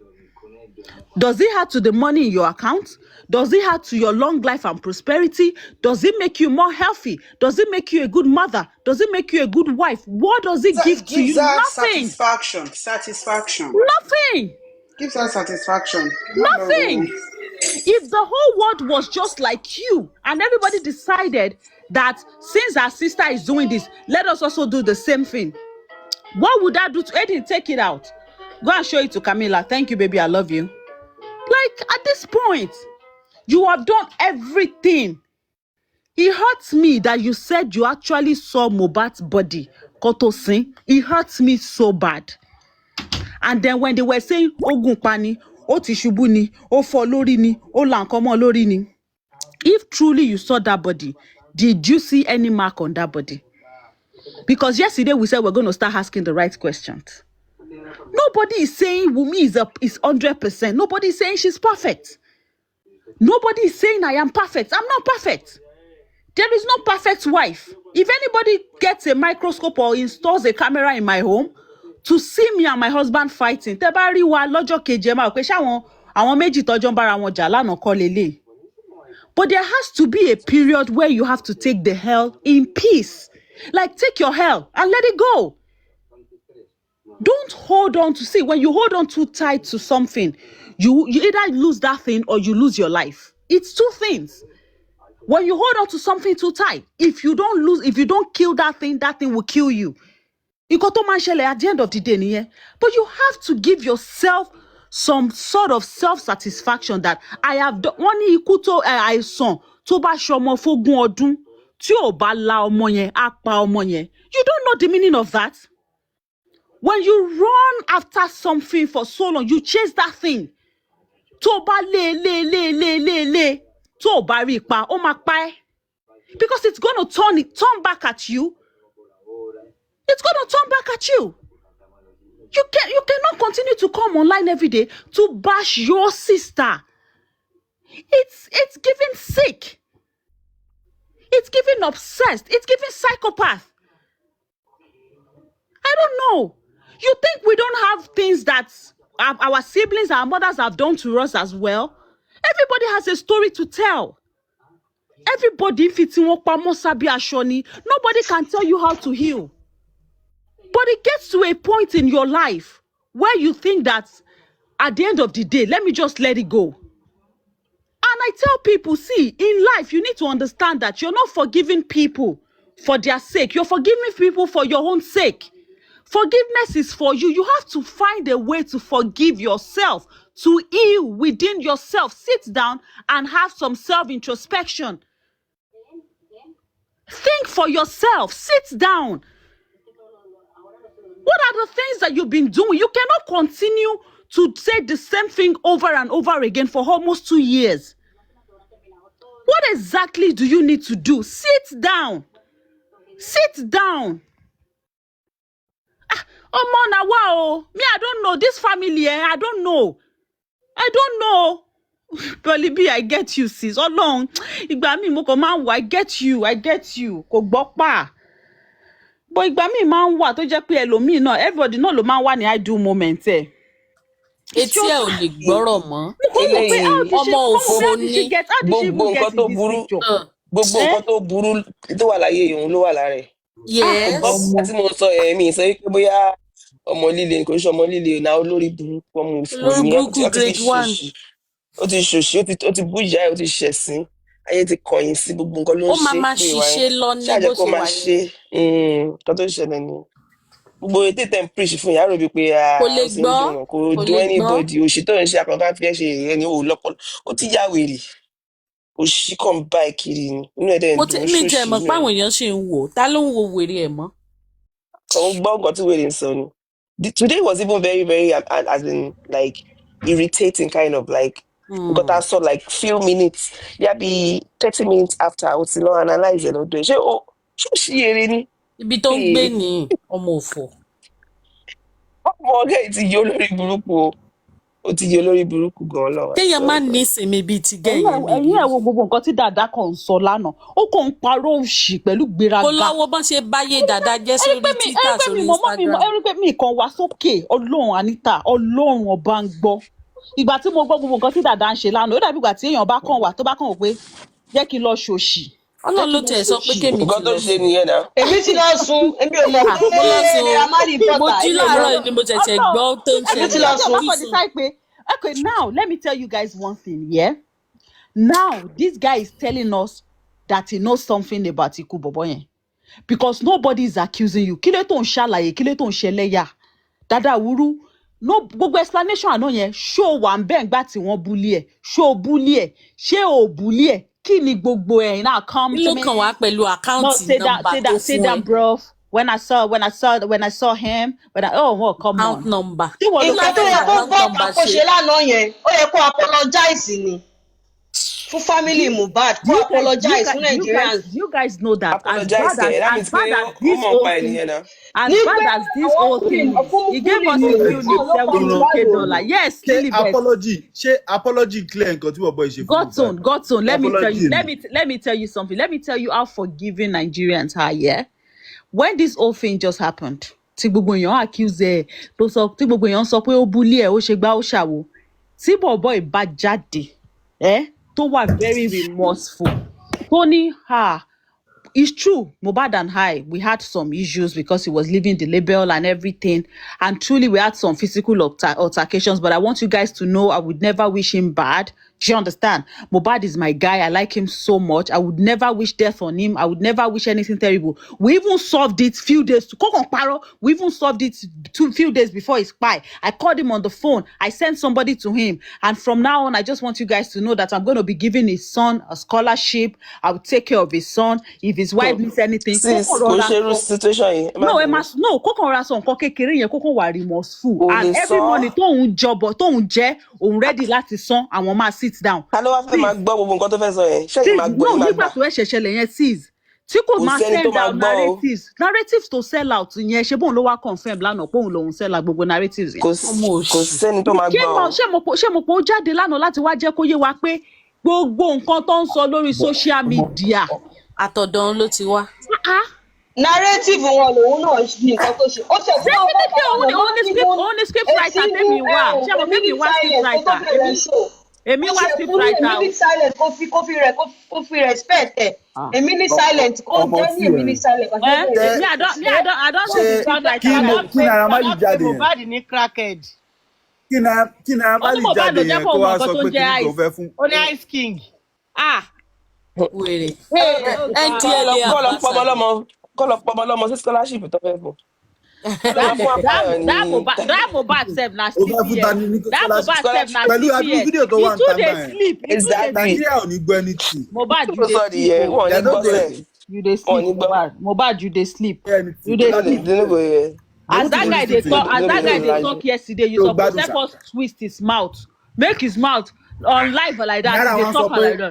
Does it add to the money in your account? Does it add to your long life and prosperity? Does it make you more healthy? Does it make you a good mother? Does it make you a good wife? What does it give to you? Nothing. Satisfaction. Nothing. Gives her satisfaction. Nothing. If the whole world was just like you and everybody decided that since our sister is doing this, let us also do the same thing, what would that do to Eddie? Take it out. Go and show it to Camilla. Thank you, baby. I love you. Like, at this point, you have done everything. It hurts me that you said you actually saw Mohbad's body. Kotosin. It hurts me so bad. And then when they were saying, Ogun pani, O ti ṣubú ni, O fọ́ lórí ni, O là nǹkan mọ́ lórí ni. If truly you saw that body, did you see any mark on that body? Because yesterday we said we're going to start asking the right questions. Nobody is saying Wumi is 100%. Nobody is saying she's perfect. Nobody is saying I am perfect. I'm not perfect. There is no perfect wife. If anybody gets a microscope or installs a camera in my home to see me and my husband fighting, tẹ́ bá rí wa lọ́jọ́ kejì ẹ máa pé àwọn méjì tọ́jọ́ ń bára wọn jà lánàá kọ́ lélẹ̀. But there has to be a period where you have to take the hell in peace. Like, take your hell and let it go. Don't hold on to, see, when you hold on too tight to something, you either lose that thing or you lose your life. It's two things. When you hold on to something too tight, if you don't kill that thing will kill you. Nǹkan tó máa ń ṣẹlẹ̀ at the end of the day nìyẹn. But you have to give yourself some sort of self-satisfaction that I have done. Wọ́n ní ikú tó àìsàn tó bá ṣọmọ fógún ọdún tí ò bá la ọmọ yẹn á pa ọmọ yẹn. You don't know the meaning of that. When you run after something for so long, you chase that thing. Tó bá lé tó bá rí pa ó máa pa ẹ́. Because it's going to turn back at you. It's going to turn back at you. You cannot continue to come online every day to bash your sister. It's giving sick. It's giving obsessed. It's giving psychopath. I don't know. You think we don't have things that our siblings, our mothers have done to us as well? Everybody has a story to tell. Everybody fits in. Nobody can tell you how to heal. But it gets to a point in your life where you think that at the end of the day, let me just let it go. And I tell people, see, in life, you need to understand that you're not forgiving people for their sake. You're forgiving people for your own sake. Forgiveness is for you. You have to find a way to forgive yourself, to heal within yourself. Sit down and have some self-introspection. Think for yourself. Sit down. What are the things that you've been doing? You cannot continue to say the same thing over and over again for almost 2 years. What exactly do you need to do? Sit down. Sit down. Omo na wow. Me, I don't know. This family, I don't know. I don't know. Pearly B, I get you, sis. Ọlọ́run, ìgbà mi mo kàn máa ń wà. I get you. Kò gbọ́ pa. But ìgbà mi máa ń wà tó jẹ́ pé ẹlòmíì náà, everybody náà ló máa ń wà ní idle moment ẹ̀. Etí ẹ̀ ò lè gbọ́rọ̀ mọ́. Ọmọ òfò ni. Gbogbo nǹkan tó burú tó wà láyé òun ló wà lára ẹ̀. Yes. Tí mo sọ mi sọ pé bóyá ọmọ líle kò ṣe ọmọ líle náà olórí burúkú ọmọ òfò ni ó ti ṣòṣì ó ti bú ìyá ẹ̀ ó ti ṣẹ̀sín ayé ti kọ̀yìn sí gbogbo nǹkan ló ń ṣe. Ó máa ṣiṣẹ́ lọ ní bó ṣe wà ní. Nǹkan tó ṣẹlẹ̀ ni gbogbo ètò ìtẹ̀ preach fún ìyá rò bí pé kò dún anybody òṣì tó ń ṣe àkọ́kọ́ fi ẹ́ ṣe èyẹ ni ó lọ́pọ̀lọ́ ó ti yá wèrè òṣì kan bá ẹ kiri ni inú ẹ̀ dẹ̀ ń dùn ṣòṣì. Mi tẹ̀ mọ̀ páwọn èèyàn ṣe ń wò ta ló ń wo wèrè ẹ̀ mọ́. Kò gbọ́ nǹkan tí wèrè ń sọ ni. Today was even very very as in like irritating kind of like nǹkan tá a sọ like few minutes yá bí 30 minutes after o ti lọ analyse ẹ̀ lọ́dọ̀ ẹ̀ ṣé o ṣí eré ní. ibi tó ń gbé ní ọmọ òfò. ọmọ ọgá yìí ti yọ olórí burúkú o ó ti yọ olórí burúkú gan-an lọ́wọ́. kéèyàn má ní ìsinmi bíi ti gẹ̀yìn mi. ẹ̀yin ẹ̀ wo gbogbo nǹkan tí dàda kan ń sọ lánàá ó kàn ń parọ́ òṣì pẹ̀lú gbéraga. kó lọ́wọ́ bọ́n ṣe báyé dàda jẹ́ sórí Twitter sórí Instagram. ẹ̀rí pé mi kàn wá sókè ọlọ́run Anita ọlọ́run ọba ń gbọ́ ìgbà tí mo gbọ́ gbogbo nǹkan tí dàda ń ṣe lánàá ó dàbí ìgbà tí èèyàn bá kàn wá tó bá kàn wò pé jẹ́ kí n lọ ṣòṣì. Ọlọ́run ló tiẹ̀ sọ pé kémi nǹkan tó ṣe nìyẹn náà. èmi ti lọ sùn èmi ò mọ̀ pé amadi bọ́tà. mo jí láàárọ̀ ni mo ṣẹ̀ṣẹ̀ gbọ́ tó ń ṣẹlẹ̀. èmi ti lọ sùn. Okay, now let me tell you guys one thing, yeah? Now, this guy is telling us that he knows something about Iku Bobo yẹn. Because nobody is accusing you. Kí ló tó ń ṣàlàyé, kí ló tó ń ṣẹlẹ́yà. Dada Wuru, no gbogbo explanation àná yẹn, ṣó wà ń bẹ́ẹ̀ ńgbà tí wọ́n bully ẹ̀, ṣó bully ẹ̀, ṣé ò bully ẹ̀, kí ni gbogbo ẹ̀ náà come to me. Kí ló kàn wá pẹ̀lú àkáǹtì nọ́mbà tó Say that, bro. When I saw him, oh, come account on. number. Ìgbà tó yẹ kó gbọ́ àkóṣe lánàá yẹn, ó yẹ kó apologize ni. Fún family Mohbad, kó apologize fún Nigerians. You guys know that as apologize bad as this whole thing, he gave us a few $70,000. Yes, apology clear nǹkan tí boy ṣe fún. Godson, let me tell you something. Let me tell you how forgiving Nigerians are, yeah? When this whole thing just happened, tí gbogbo èèyàn accuse ẹ tí gbogbo èèyàn sọ pé ó bully ẹ ó ṣe gbá ó ṣàwo tí boy bá jáde tó wà very remorseful tó ní it's true Mohbad and I we had some issues because he was leaving the label and everything and truly we had some physical altercations, but I want you guys to know I would never wish him bad. Do you understand? Mohbad is my guy. I like him so much. I would never wish death on him. I would never wish anything terrible. We even solved it we even solved it few days before his spy. I called him on the phone. I sent somebody to him. And from now on, I just want you guys to know that I'm going to be giving his son a scholarship. I will take care of his son. If his wife needs anything. Situation. No, Kokonra son kékeré yẹn kókó wà remorseful. And every money tóun jọbọ tóun jẹ òun ready láti san àwọn máa sit down. Hello, after my gbọ́ gbogbo nǹkan tó fẹ́ sọ yẹn. Ṣé ìmọ̀ àgbọ̀ ìmọ̀ àgbọ̀? No, nígbà tó ṣẹ̀ṣẹ̀ lẹ̀ yẹn sis. Tí kò máa send out narratives to sell out yẹn ṣe bóun ló wá confirm lánàá pé òun lòun sell out gbogbo narratives yẹn. Kò sẹ́ni tó máa gbọ́. Ṣé mo pé ó jáde lánàá láti wá jẹ́ kó yé wa pé gbogbo nǹkan tó ń sọ lórí social media. Àtọ̀dọ̀ ló ti wá. Narrative wọn lòun náà ní nǹkan tó ṣe. Ó ṣe fún òun ní script writer tèmi wá. Ṣé mo tèmi wá script writer? Èmi wá script writer. Èmi ní silent kó fi respect ẹ̀. Èmi ní silent kó jẹ́ ní èmi ní silent. I don't say script writer. Kí Naira Marley jáde yẹn? Mohbad ní crackhead. Kí Naira Marley jáde yẹn kó wá sọ pé kí n tó fẹ́ fún. Ó ní Ice King. Wèrè. Kọ́ lọ pọmọ lọ́mọ sí scholarship tó fẹ́ fún. That Mohbad sef na CPS. That Mohbad sef na pẹ̀lú àdúgbò fídíò tó wà níta báyẹn. Sleep. Nàìjíríà ò ní gbọ́ ẹni tì. Mohbad you dey sleep. You dey sleep. Mohbad you dey sleep. You dey sleep. As that guy dey talk yesterday, you suppose let us twist his mouth. Make his mouth on live like that.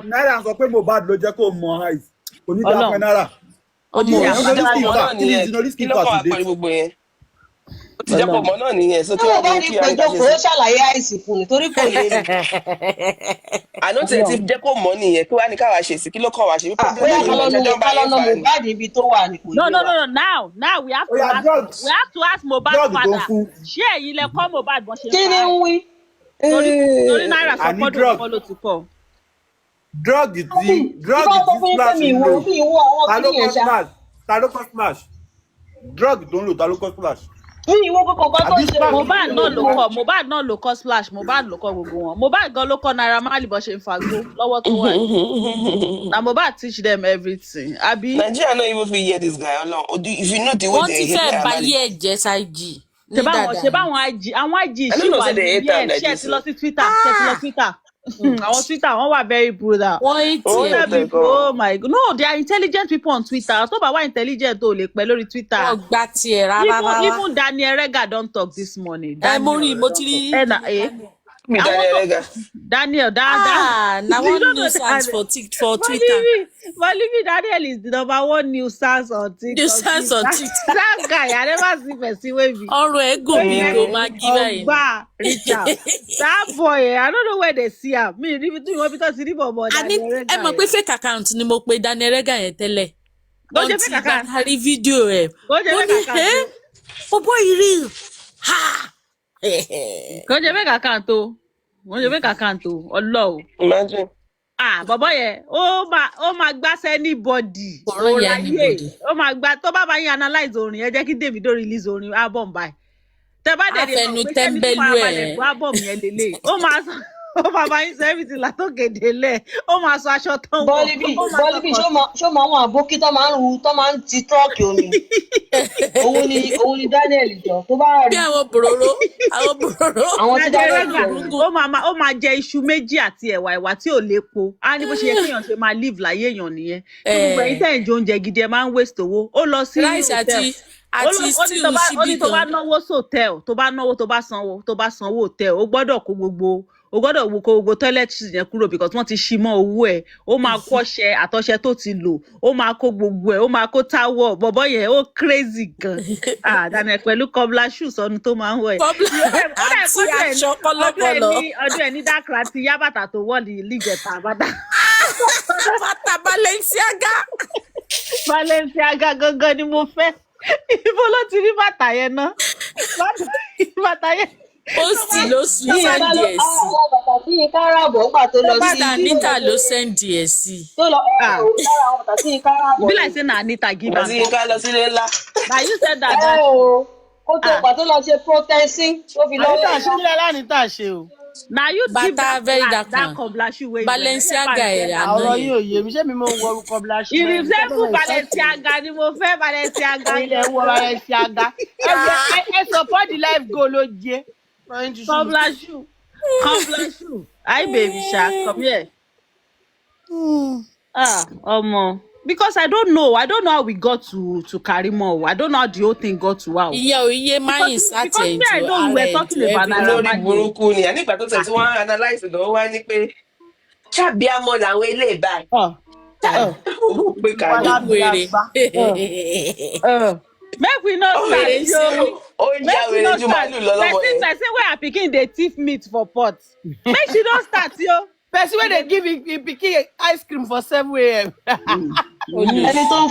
Naira sọ pé Mohbad ló jẹ́ kó mọ eyes. Kò ní dáa pẹ́ Naira. Kí ló kọ́ àpárí gbogbo yẹn? Ó ti jẹ́ pọ̀ mọ́ náà nìyẹn. Tí wọ́n bá ní ìpẹ́jọ́ kò ó ṣàlàyé àìsí fún mi torí kò yé mi. Àná tí ẹ ti jẹ́ kó mọ́ nìyẹn kí wàá ní káwa ṣe sí kí ló kọ́ wa ṣe. Bóyá kálọ́nà Mohbad ibi tó wà ní kò yé wa. No. Now we have to ask Mohbad father. Ṣé ẹ̀yin lẹ kọ́ Mohbad bọ́n ṣe ń fa? Kí ni ń wí? Torí Naira sọ pọ́dọ̀ kọ́ ló ti kọ́. Drug is splash in low. Ta ló kọ́ smash? Drug tó ń lò ta ló kọ́ splash? Mi ìwọ kọ̀ọ̀kan tó ṣe. Mohbad náà ló kọ́ splash. Mohbad ló kọ́ gbogbo wọn. Mohbad gan ló kọ́ Naira Marley bó ṣe ń fagbó lọ́wọ́ tó wà yìí. Na Mohbad teach them everything. Abi. Nigeria no even fit hear this guy alone. If you know the way they hate Naira Marley. Wọ́n ti fẹ́ báyé ẹ̀jẹ̀ ṣáìjì. Ṣé báwọn IG ṣì wà ní ṣe ti lọ sí Twitter. Àwọn Twitter wọ́n wà very brutal. Oh my God. No, they are intelligent people on Twitter. Tó bá wà intelligent tó lè pẹ́ lórí Twitter. Wọ́n gbá tiẹ̀ rárá. Even Daniel Rega don talk this morning. Mo ti rí. Me Daniel Rega. Daniel, Now you one don't know nuisance Daniel. for Twitter. Malimi Daniel is the number one nuisance on TikTok. Nuisance on TikTok. That guy, I never see person with me. Ọrùn ẹ̀ gùn bí kò máa gí báyìí. Ogba Richard. That boy, I don't know where they see him. Me, even do you want me to see him or Daniel Rega? Ẹ mọ̀ pé fake account ni mo pe Daniel Rega yẹn tẹ́lẹ̀. Go je fake account. Until rí fídíò ẹ̀. Go je fake account. Ọ̀bọ̀ ìrì. Ha! Go je fake account o. Go je fake account o. Ọlọ́run. Imagine. Bàbá yẹn, ó máa gbáṣẹ́ anybody. Ọ̀rọ̀ yẹn anybody. Ó máa gbá tó bá yín analyze orin ẹ jẹ́ kí Davido release orin album báyìí. Tẹ́ bá dẹ̀ dé Afẹnu tẹ́ḿbẹ́lú ẹ̀. fún album yẹn lélẹ̀. Ó máa bá yín sọ everything látòkè délẹ̀. Ó máa sọ aṣọ tán wọ̀. Bọ́líbì ṣó máa wọn àbókí tó máa ń ti tọ́ọ̀kì omi. Òun ni Daniel jọ tó bá rí. Bí àwọn bòròró. Àwọn tí Daniel jọ. Ó máa jẹ iṣu méjì àti ẹ̀wà tí ò lépo. Á ní bó ṣe yẹ kéèyàn ṣe máa live láyé èèyàn nìyẹn. Gbogbo ẹ̀yin tẹ̀ ń jẹ oúnjẹ gidi ẹ máa ń waste owó. Ó lọ sí Rice àti stew síbí tó bá náwó sòtẹ́ẹ̀l tó bá sanwó hòtẹ́ẹ̀l ó gbọ́dọ̀ kó gbogbo toilet yẹn kúrò because wọ́n ti ṣí mọ́ owó ẹ̀. Ó máa kó ọṣẹ àtọṣẹ tó ti lò. Ó máa kó gbogbo ẹ̀. Ó máa kó towel. Bọ̀bọ́ yẹn ó crazy gan. Daniel pẹ̀lú cobbler shoes ọ̀nù tó máa ń wọ̀ ẹ̀. Àti aṣọ kọ́lọ́kọ́lọ́. Ọdún ẹ̀ ní dákàrà ti yá bàtà tó wọ̀ ní ìlígẹ̀ta bàtà. Bàtà Balenciaga gangan ni mo fẹ́. Ibo ló ti rí bàtà yẹn ná? Bàtà yẹn. Posti ló sẹ́ndì ẹ̀ sí. Bàtà tí Yinka rà bọ̀ nígbà tó lọ sí. Bàtà Anita ló sẹ́ndì ẹ̀ sí. Tó lọ lára àwọn bàtà tí Yinka rà bọ̀. Be like say na Anita give am. Àti Yinka lọ sílé ńlá. Na you said that. Kó tó ìgbà tó lọ ṣe protesting tó fi lọ Anita ṣe nílẹ̀ Anita ṣe o. Na you give Bàtà very dark that one. cobbler shoe wey you Balenciaga ẹ̀ àná Ọ̀rọ̀ yẹn. yìí ò yé mi ṣé mi mo wọ orúkọ bíláṣí. Ìrìnsẹ́fù Balenciaga ni mo fẹ́ Balenciaga. Ilẹ̀ ń wọ Balenciaga. Ẹ support the life goal ló jẹ́. Cobbler shoe. Hi baby shark, come here. Omo. Because I don't know how we got to Karimo. I don't know how the whole thing got to wow. Ìyá òye máa ń sátẹ̀ I know we were talking about Lórí burúkú ni. Nígbà tó tẹ̀ tí wọ́n analyse lọ́wọ́ wá ní pé ṣàbíamọ làwọn ilé ìbáyìí. Ó pé kàní. Wèrè. Make we not start yo. Ó ń já wèrè ju màálù lọ lọ́wọ́ ẹ̀. Person wey her pikin dey thief meat for pot. Make she don start yo. Person wey dey give him pikin ice cream for 7 a.m. Ẹni tó ń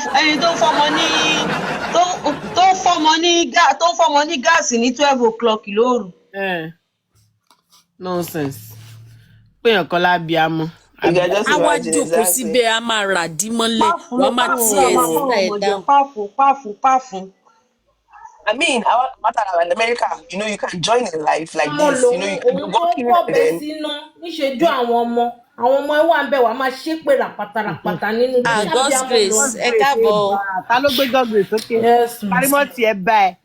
fọmọ ní gáàsì ní 12 o'clock lóru. Nonsense. Péyàn kan lábíamọ. Àwa jókòó síbẹ̀ a máa rà dí mọ́lẹ̀. Wọ́n máa tiẹ̀ sílẹ̀ ẹ̀ dáhùn. Páfù. I mean, our matter in America, you can join a life like this. You can be working and then. Níṣẹ́jú àwọn ọmọ ẹ wà ń bẹ̀ wá máa ṣépè ràpàtàràpàtà nínú ilé. God's grace, ẹ káàbọ̀. Ta ló gbé God's grace sókè? Karimọ tiẹ̀ bá ẹ.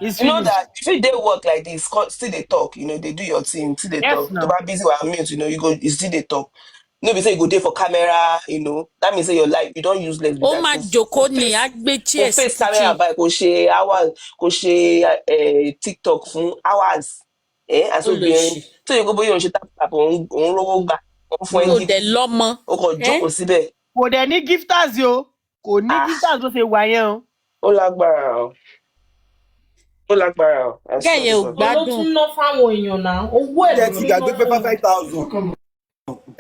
You know that if they work like this, still they talk, they do your thing, still they talk. To be busy with mute, you still they talk. No, be say you go there for camera, that means say your life, you don't use less. Ó máa jókòó ní àgbé chairs. Face camera by kò ṣe hours, kò ṣe TikTok fún hours. Àsobìnrin tó yẹ kó bóyá òun ṣe tap òun rówó gbà òun fún ẹni. Kò dẹ̀ lọ́mọ. Ó kàn jókòó síbẹ̀. Kò dẹ̀ ní gifters yo. Kò ní gifters tó ṣe wà yẹn o. Ó lágbára o. Kẹ́yẹ ò gbádùn. Ló tún ná fáwọn èèyàn náà. Owó ẹ̀ ló ti gbàgbé pé 5,000.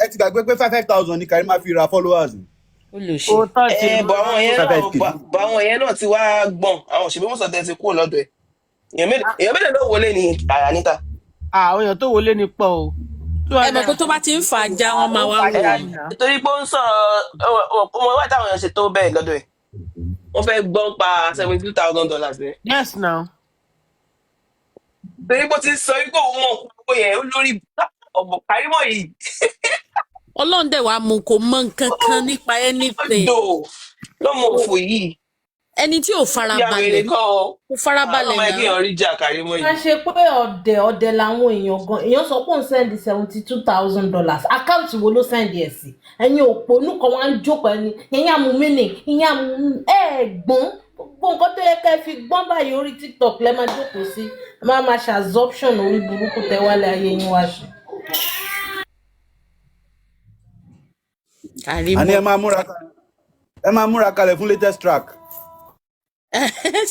Ẹ ti gbàgbé pé 5,000 ni Karimo fi ra followers. Bọ̀ àwọn yẹn náà ti wá gbọ̀n. Àwọn òṣèlú mọ̀sán tẹ̀ ti kúrò lọ́dọ̀ ẹ̀. Èèyàn mélòó ló wọlé ní Anita? Àwọn èèyàn tó wọlé ní pọ̀ o. Ẹ mọ̀ pé tó bá ti ń fà já wọn máa wá wò. Nítorí pé ó ń sọ̀rọ̀ ọmọ ìwà táwọn èèyàn ṣe tó bẹ́ẹ̀ lọ́dọ̀ ẹ̀. Wọ́n fẹ́ gbọ́n pa $72,000 ní. Yes now. Torí bó ti sọ wípé òun mọ̀ owó yẹn ó lórí ọ̀bọ̀ Karimo yìí. Ọlọ́run dẹ̀ wá mú kó mọ nǹkan kan nípa anything. Lọ́mọ òfò yìí. Ẹni tí ò farabalẹ̀ kò farabalẹ̀ náà. Ọmọ ẹgbẹ́ orí jà Karimo yìí. Wọ́n ṣe pé ọ̀dẹ̀ làwọn èèyàn gan. Èèyàn sọ pé òun sẹ́ndì $72,000. Àkáǹtì wo ló sẹ́ndì ẹ̀ sí? Ẹ̀yin òpònú kan wá ń jókòó ẹni. Ìyẹn àmú mi nì. Ìyẹn àmú ẹ̀gbọ́n. gbogbo nǹkan tó yẹ ká ẹ fi gbọ́n báyìí orí TikTok lẹ́ máa jókòó sí ẹ máa ṣe absorption orí burúkú tẹ wálé ayé yín wá ṣe. àní ẹ máa múra kalẹ̀ fún latest track.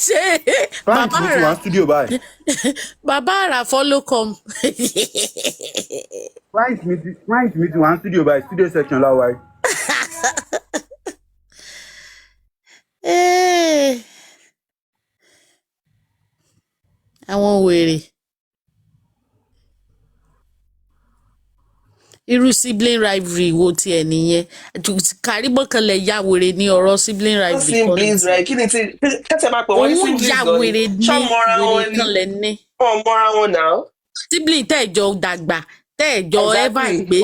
ṣé bàbá mi ti wà ní studio báyìí. bàbá àrà follow come. client mi ti wà ní studio báyìí, studio section láwa yìí. àwọn wèrè irú sibling rivalry wo tiẹ̀ nìyẹn Kàrímọ́ kan lè ya wèrè ní ọ̀rọ̀ sibling rivalry siblings right kí ni ti kẹ́tẹ̀ máa pè wọ́n ní siblings òun ya wèrè ní wèrè kan lè ní. wọ́n mọ́ra wọn náà. sibling tẹ́ẹ̀jọ dàgbà tẹ́ẹ̀jọ ever gbé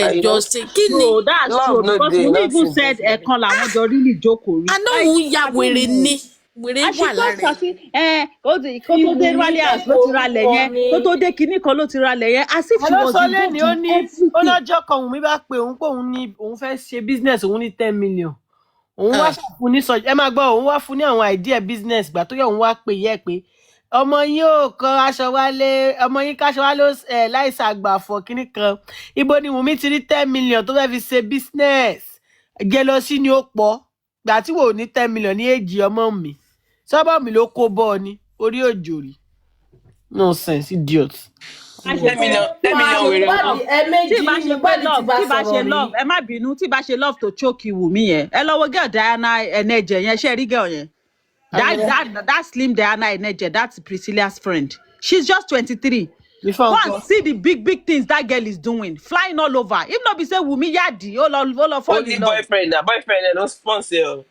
ẹ̀jọ ṣe kí ni. no that's true because we even said ẹ̀kan làwọn jọ really jókòó rí. àná òun ya wèrè ní wèrè wà lára ẹ̀. kó tó dé wálé house ló ti ra lẹ̀ yẹn kó tó dé kinní kan ló ti ra lẹ̀ yẹn as if she was involved in everything. ó lọ́jọ́ kan òun mi bá pe òun pé òun fẹ́ ṣe business òun ní 10 million òun wá fún ní sọjọ ẹ máa gbọ́ òun wá fún ní àwọn idea business gbà tó yẹ òun wá pè yẹ pé ọmọ yín ò kọ aṣọ wálé ọmọ yín káṣọ wálé láìsí àgbàfọ̀ kinní kan ibo ni Wùmí ti rí 10 million tó fẹ́ fi ṣe business jealousy ni ó pọ̀ gbà tí wò ní 10 million ní èjì ọmọ mi sọ́bọ̀ mi ló kó bọ́ ọ ní orí òjò rí nonsense idiot. 10 million wèrè wọn. tí bá ṣe love ẹ má bínú tí bá ṣe love to choke Wùmí yẹn ẹ lọ wo girl Diana Eneje yẹn ṣe rí girl yẹn that slim Diana Eneje that's Priscilla's friend she's just 23. One, see the big things that girl is doing, flying all over. If not be say Wùmí yadi, all fall in love. Boyfriend no sponsor.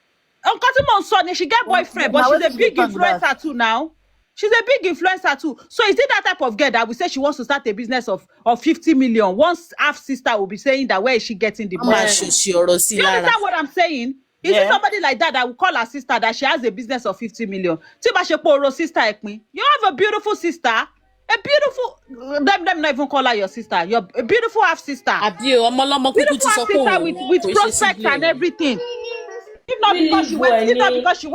Uncle Timon son, she get boyfriend, but she's a big influencer too now. She's a big influencer too. So is it that type of girl that we say she wants to start a business of 50 million? Once half sister will be saying that where is she getting the money? You understand what I'm saying? Is it somebody like that will call her sister that she has a business of 50 million? Sister, you have a beautiful sister. A beautiful, them not even call her your sister. You're a beautiful half sister. Beautiful half sister with prospects and everything. If not because she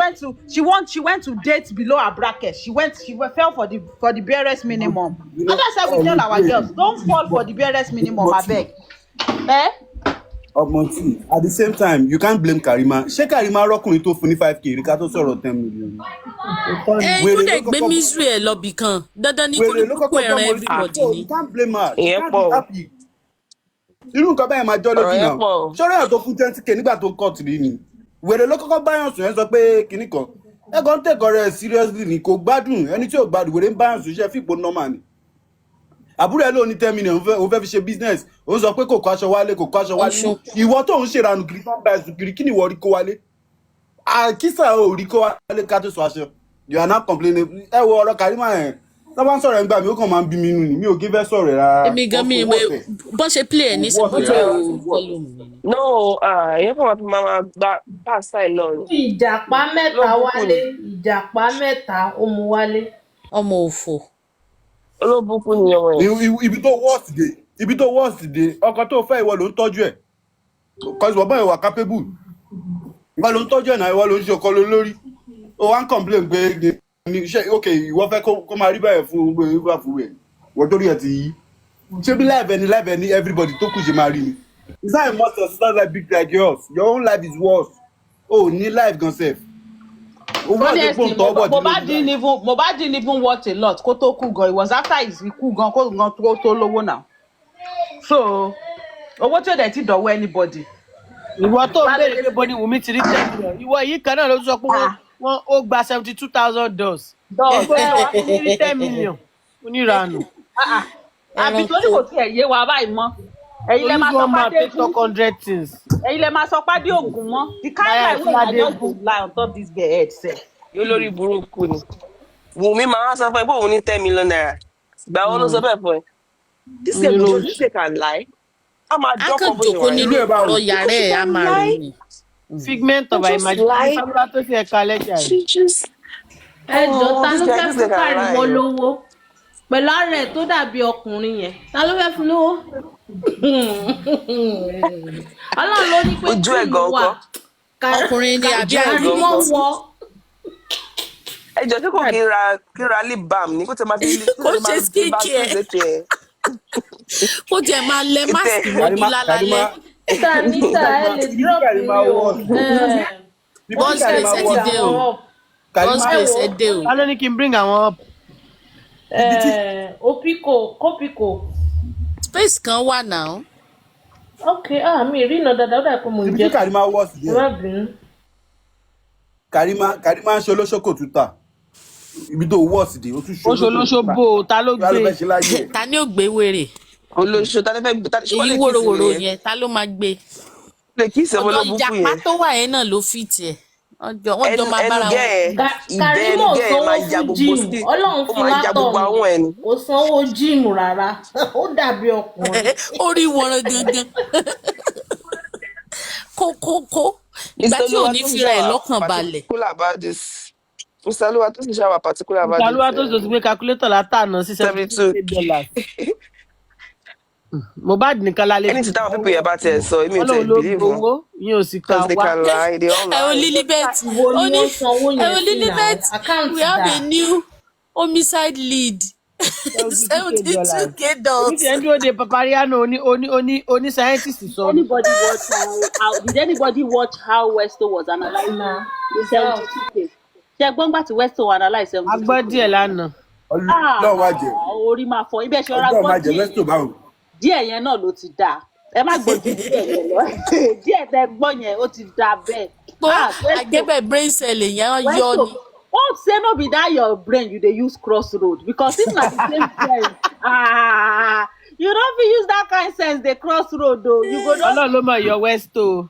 went to date below her bracket. She fell for the barest minimum. And that's why we tell our girls, don't fall for the barest minimum, I beg. At the same time, you can't blame Karima. Ṣé Karima rọ́kùnrin tó fún ní 5k rí ká tó sọ̀rọ̀ 10 million. Ikú dẹ̀ gbé misery ẹ̀ lọ bì kan. Dandan ni kò ní kúkú ẹ̀ràn everybody ni. You can't blame her. You can't be happy. Irú nǹkan báyìí máa jọ́ lójú náà. Ṣọ́rọ́ ẹ̀ tó fún 20k nígbà tó cut rí ni. Wèrè ló kọ́kọ́ báyọ̀ sùn ẹ̀ sọ pé kinní kan. Ẹ kàn ń tẹ̀kọ̀ rẹ̀ seriously ni kò gbádùn ẹni tí ò gbádùn wèrè ń báyọ̀ sùn iṣẹ́ fìpò normal ni. Àbúrò ẹ ló ní 10 million ó fẹ́ fi ṣe business ó sọ pé kò kó aṣọ wálé ìwọ tó ń ṣèrànù kiri fún báyìí sùn kiri kí ni ìwọ rí kó wálé àkísà ò rí kó wálé ká tó sọ aṣọ you are not complaining ẹ wo ọ̀rọ̀ Karima ẹ̀ tó bá ń sọ̀rọ̀ ẹ̀ ń gbà mí ó kàn máa ń bí mi nù ni mi ò gé fẹ́ sọ̀rọ̀ ẹ̀ rárá. èmi gan mi bọ́n ṣe play ẹ̀ ní sọ́kùnrin no ìyẹn fún máa gba pásítà ẹ̀ lọ. ìjàpá mẹ́ta ó mú wálé ọmọ òfò. olóbùkún ni ọmọ yẹn. ibi tó worst dé ọkọ tó fẹ́ ìwọ ló ń tọ́jú ẹ̀ cause bọ̀bọ̀ ìwà capable ìwọ ló ń tọ́jú ẹ̀ náà ìwọ ló ń ṣe ọkọ lórí ó wá ń complain pé ok ìwọ fẹ́ kó máa rí báyìí fún ìgbà fún ẹ̀ wọ́n torí ẹ̀ ti yí ṣé bí life ẹni everybody tó kù ṣe máa rí ni it's not a must of sister like big like yours your own life is worse o ní life gan sef. Honestly, Mohbad didn't even watch a lot. Kó kú gan, it was after his kú gan kó gan tó lówó now. So, owó tí ó dẹ̀ ti dọ̀wọ́ anybody. Ìwọ tó ń bèrè pé bọ́ni Wùmí ti rí 10 million. Ìwọ yìí kan náà ló sọ pé wọ́n ó gba $72,000. Ìgbọ́ ẹ̀ wá fún ní 10 million. Oníranù. Àbí tó ní kò tiẹ̀ yé wa báyìí mọ́. Ẹ̀yin lẹ máa sọ pàdé ògùn. Ẹ̀yin lẹ máa sọ pàdé ògùn mọ́. The kind of I just go lie on top this girl head sef. Yóò lórí burúkú ni. Wùmí máa sọ fún ẹ pé òun ní 10 million naira. Ìgbà wo ló sọ bẹ́ẹ̀ fún ẹ? This girl go just take and lie. A máa dọ́kọ̀ bó ṣe wà ní ọ̀rọ̀ yàrá ẹ̀ a máa rò ní. Figment of imagination. Sábà tó fi ẹ̀ka lẹ́jà rẹ̀. Ẹjọ́ ta ló fẹ́ fún Kàrímọ́ lówó? Pẹ̀lú ara ẹ̀ tó dàbí ọkùnrin yẹn. Ta ló fẹ́ fún lówó? Ọlọ́run ló ní pé ojú ẹ̀ gan kọ́. Ọkùnrin ni àbí Kàrímọ́ wọ ẹjọ tí kò kí ra lip balm ní kó tẹ máa fi kó ṣe skincare kó jẹ máa lẹ máàsì mójú lálálẹ́. Nita ẹ lè drop mi o. God's grace ẹ ti dé o. God's grace ẹ dé o. I don't need to bring àwọn up. Kopiko. Space kan wà náà. Okay, mi rí iná dáadáa ó dà pé mo jẹ. Ibi tí Karima wọ̀ sí yẹn. Karima ń ṣe olóṣòkò túta. Ibi tó wọ̀ sí dé, ó tún ṣe olóṣò bò ta ló gbé. Ta ni ó gbé wèrè? Olóṣò ta ló fẹ́ gbé ta ṣe èyí wòròwòrò yẹn ta ló máa gbé? Ọ̀dọ̀ ìjàpá tó wà yẹn náà ló fi tiẹ̀. Wọ́n jọ máa bára wọn. Karima ò sanwó fún jíìmù Ọlọ́run fún látọ̀ mi kò sanwó jíìmù rárá ó dàbí ọkùnrin. Ó rí wọ̀rọ̀ gangan. Kókókó ìgbà tí ò ní fira ẹ̀ lọ́kàn balẹ̀. Mr. Oluwa tó sì ṣàwà particular about this. Mr. Oluwa tó sì gbé calculator látàná sí $72. Mohbad nìkan la lè. Ẹni tí táwọn pípé yẹn bá tiẹ̀ sọ èmi ò tẹ̀ believe wọn. Yín ò sì kà wá. Ẹ̀wọ̀n Lilibet we have a new homicide lead. $72. Oníṣẹ́ ń dúró de Papariano oní scientist sọ. Did anybody watch how Westo was analysing the 72K? Ṣé gbọ́n gbà tí Westo analyse 72K? A gbọ́ díẹ̀ lánàá. Ọlọ́run wá jẹ. Orí máa fọ ibẹ̀ ṣe ọ̀rá gbọ́ díẹ̀ yẹn náà ló ti dáa. Ẹ má gbọ́ ju díẹ̀ yẹn lọ. Díẹ̀ tẹ gbọ́ yẹn ó ti dáa bẹ́ẹ̀. Àgẹ́bẹ̀ brain cell yẹn yọ ni. Hope say no be that your brain you dey use cross road because if na the same sense you no fit use that kind sense dey cross road o. Ọlọ́run ló mọ̀ yọ Westo.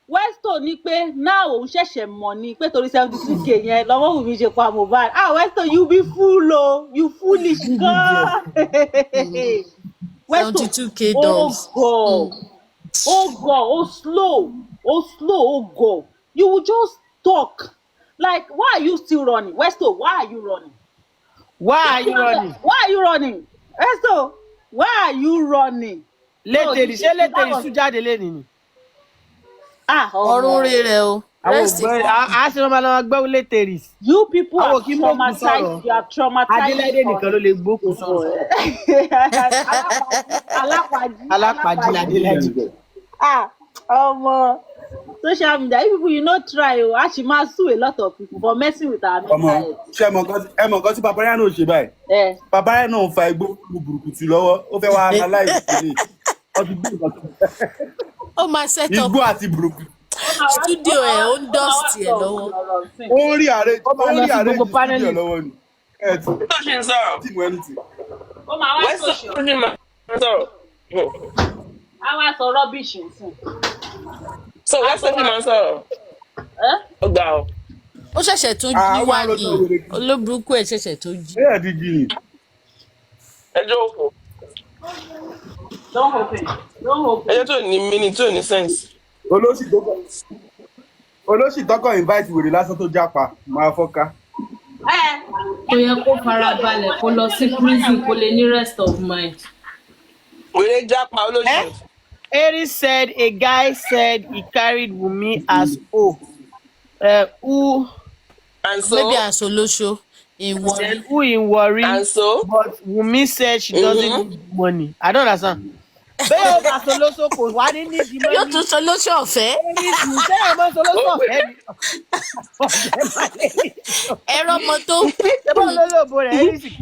Westo ní pé náà òun ṣẹ̀ṣẹ̀ mọ̀ ni pé torí 72K yẹn lọ́wọ́ Wùmí ṣe pa Mohbad. Westo you be fool o you foolish gan. Westo $72K. Oh God, slow, oh God. You will just talk. Like, why are you still running? Westo, why are you running? Why are you running? Westo, why are you running? Létèrè ṣé létèrè sún jáde lẹ́nìí ni? Ọ̀run rẹ̀ o. A ṣe máa lọ gbọ́ létèrè. You people are traumatized. You are traumatized. Adéláyé nìkan ló lè gbókùn sọ̀rọ̀. Alápàdé Adéláyé. Ọmọ. Social media, if people you not try, actually must sue a lot of people for messing with our mental health. Ṣé ẹ mọ̀ nǹkan tí Papariano ṣe báyìí? Papariano ń fa igbó burúkutu lọ́wọ́, ó fẹ́ wá analyze ìpínlẹ̀. Ó máa set up. Igbó àti burúkutu. Studio ẹ̀ ó ń dust ẹ̀ lọ́wọ́. Ó ń rí ààrẹ gbogbo panel lọ́wọ́ ni. Tó ṣe ń sọ̀rọ̀. Tí mo ẹni tì. Ó máa wá sọ̀rọ̀. Àwọn aṣọ rubbish nǹkan. So what's the man sọ̀rọ̀? Ó ga ọ. Ó ṣẹ̀ṣẹ̀ tún jí wá ní olóburúkú ẹ̀ ṣẹ̀ṣẹ̀ tún jí. Ẹ di jí ni. Ẹjọ́ òkú. Don't hope. Ẹjọ́ tó ní mini tó ní sense. Olóṣì tọkọ invite wèrè lásán tó jápa máa fọ́ká. Ó yẹ kó farabalẹ̀ kó lọ sí prison kó lè ní rest of mind. Wèrè jápa olóṣì. Aries said a guy said he carried Wunmi as who and so maybe as Olosho in Warri. Who in Warri? And so but Wunmi said she doesn't need money. I don't understand. Bẹ́ẹ̀ o bá Solosho kò wá ní need money. Yóò tún Solosho ọ̀fẹ́. Bẹ́ẹ̀ o bá Solosho ọ̀fẹ́ ni. Ẹ̀rọ ọmọ tó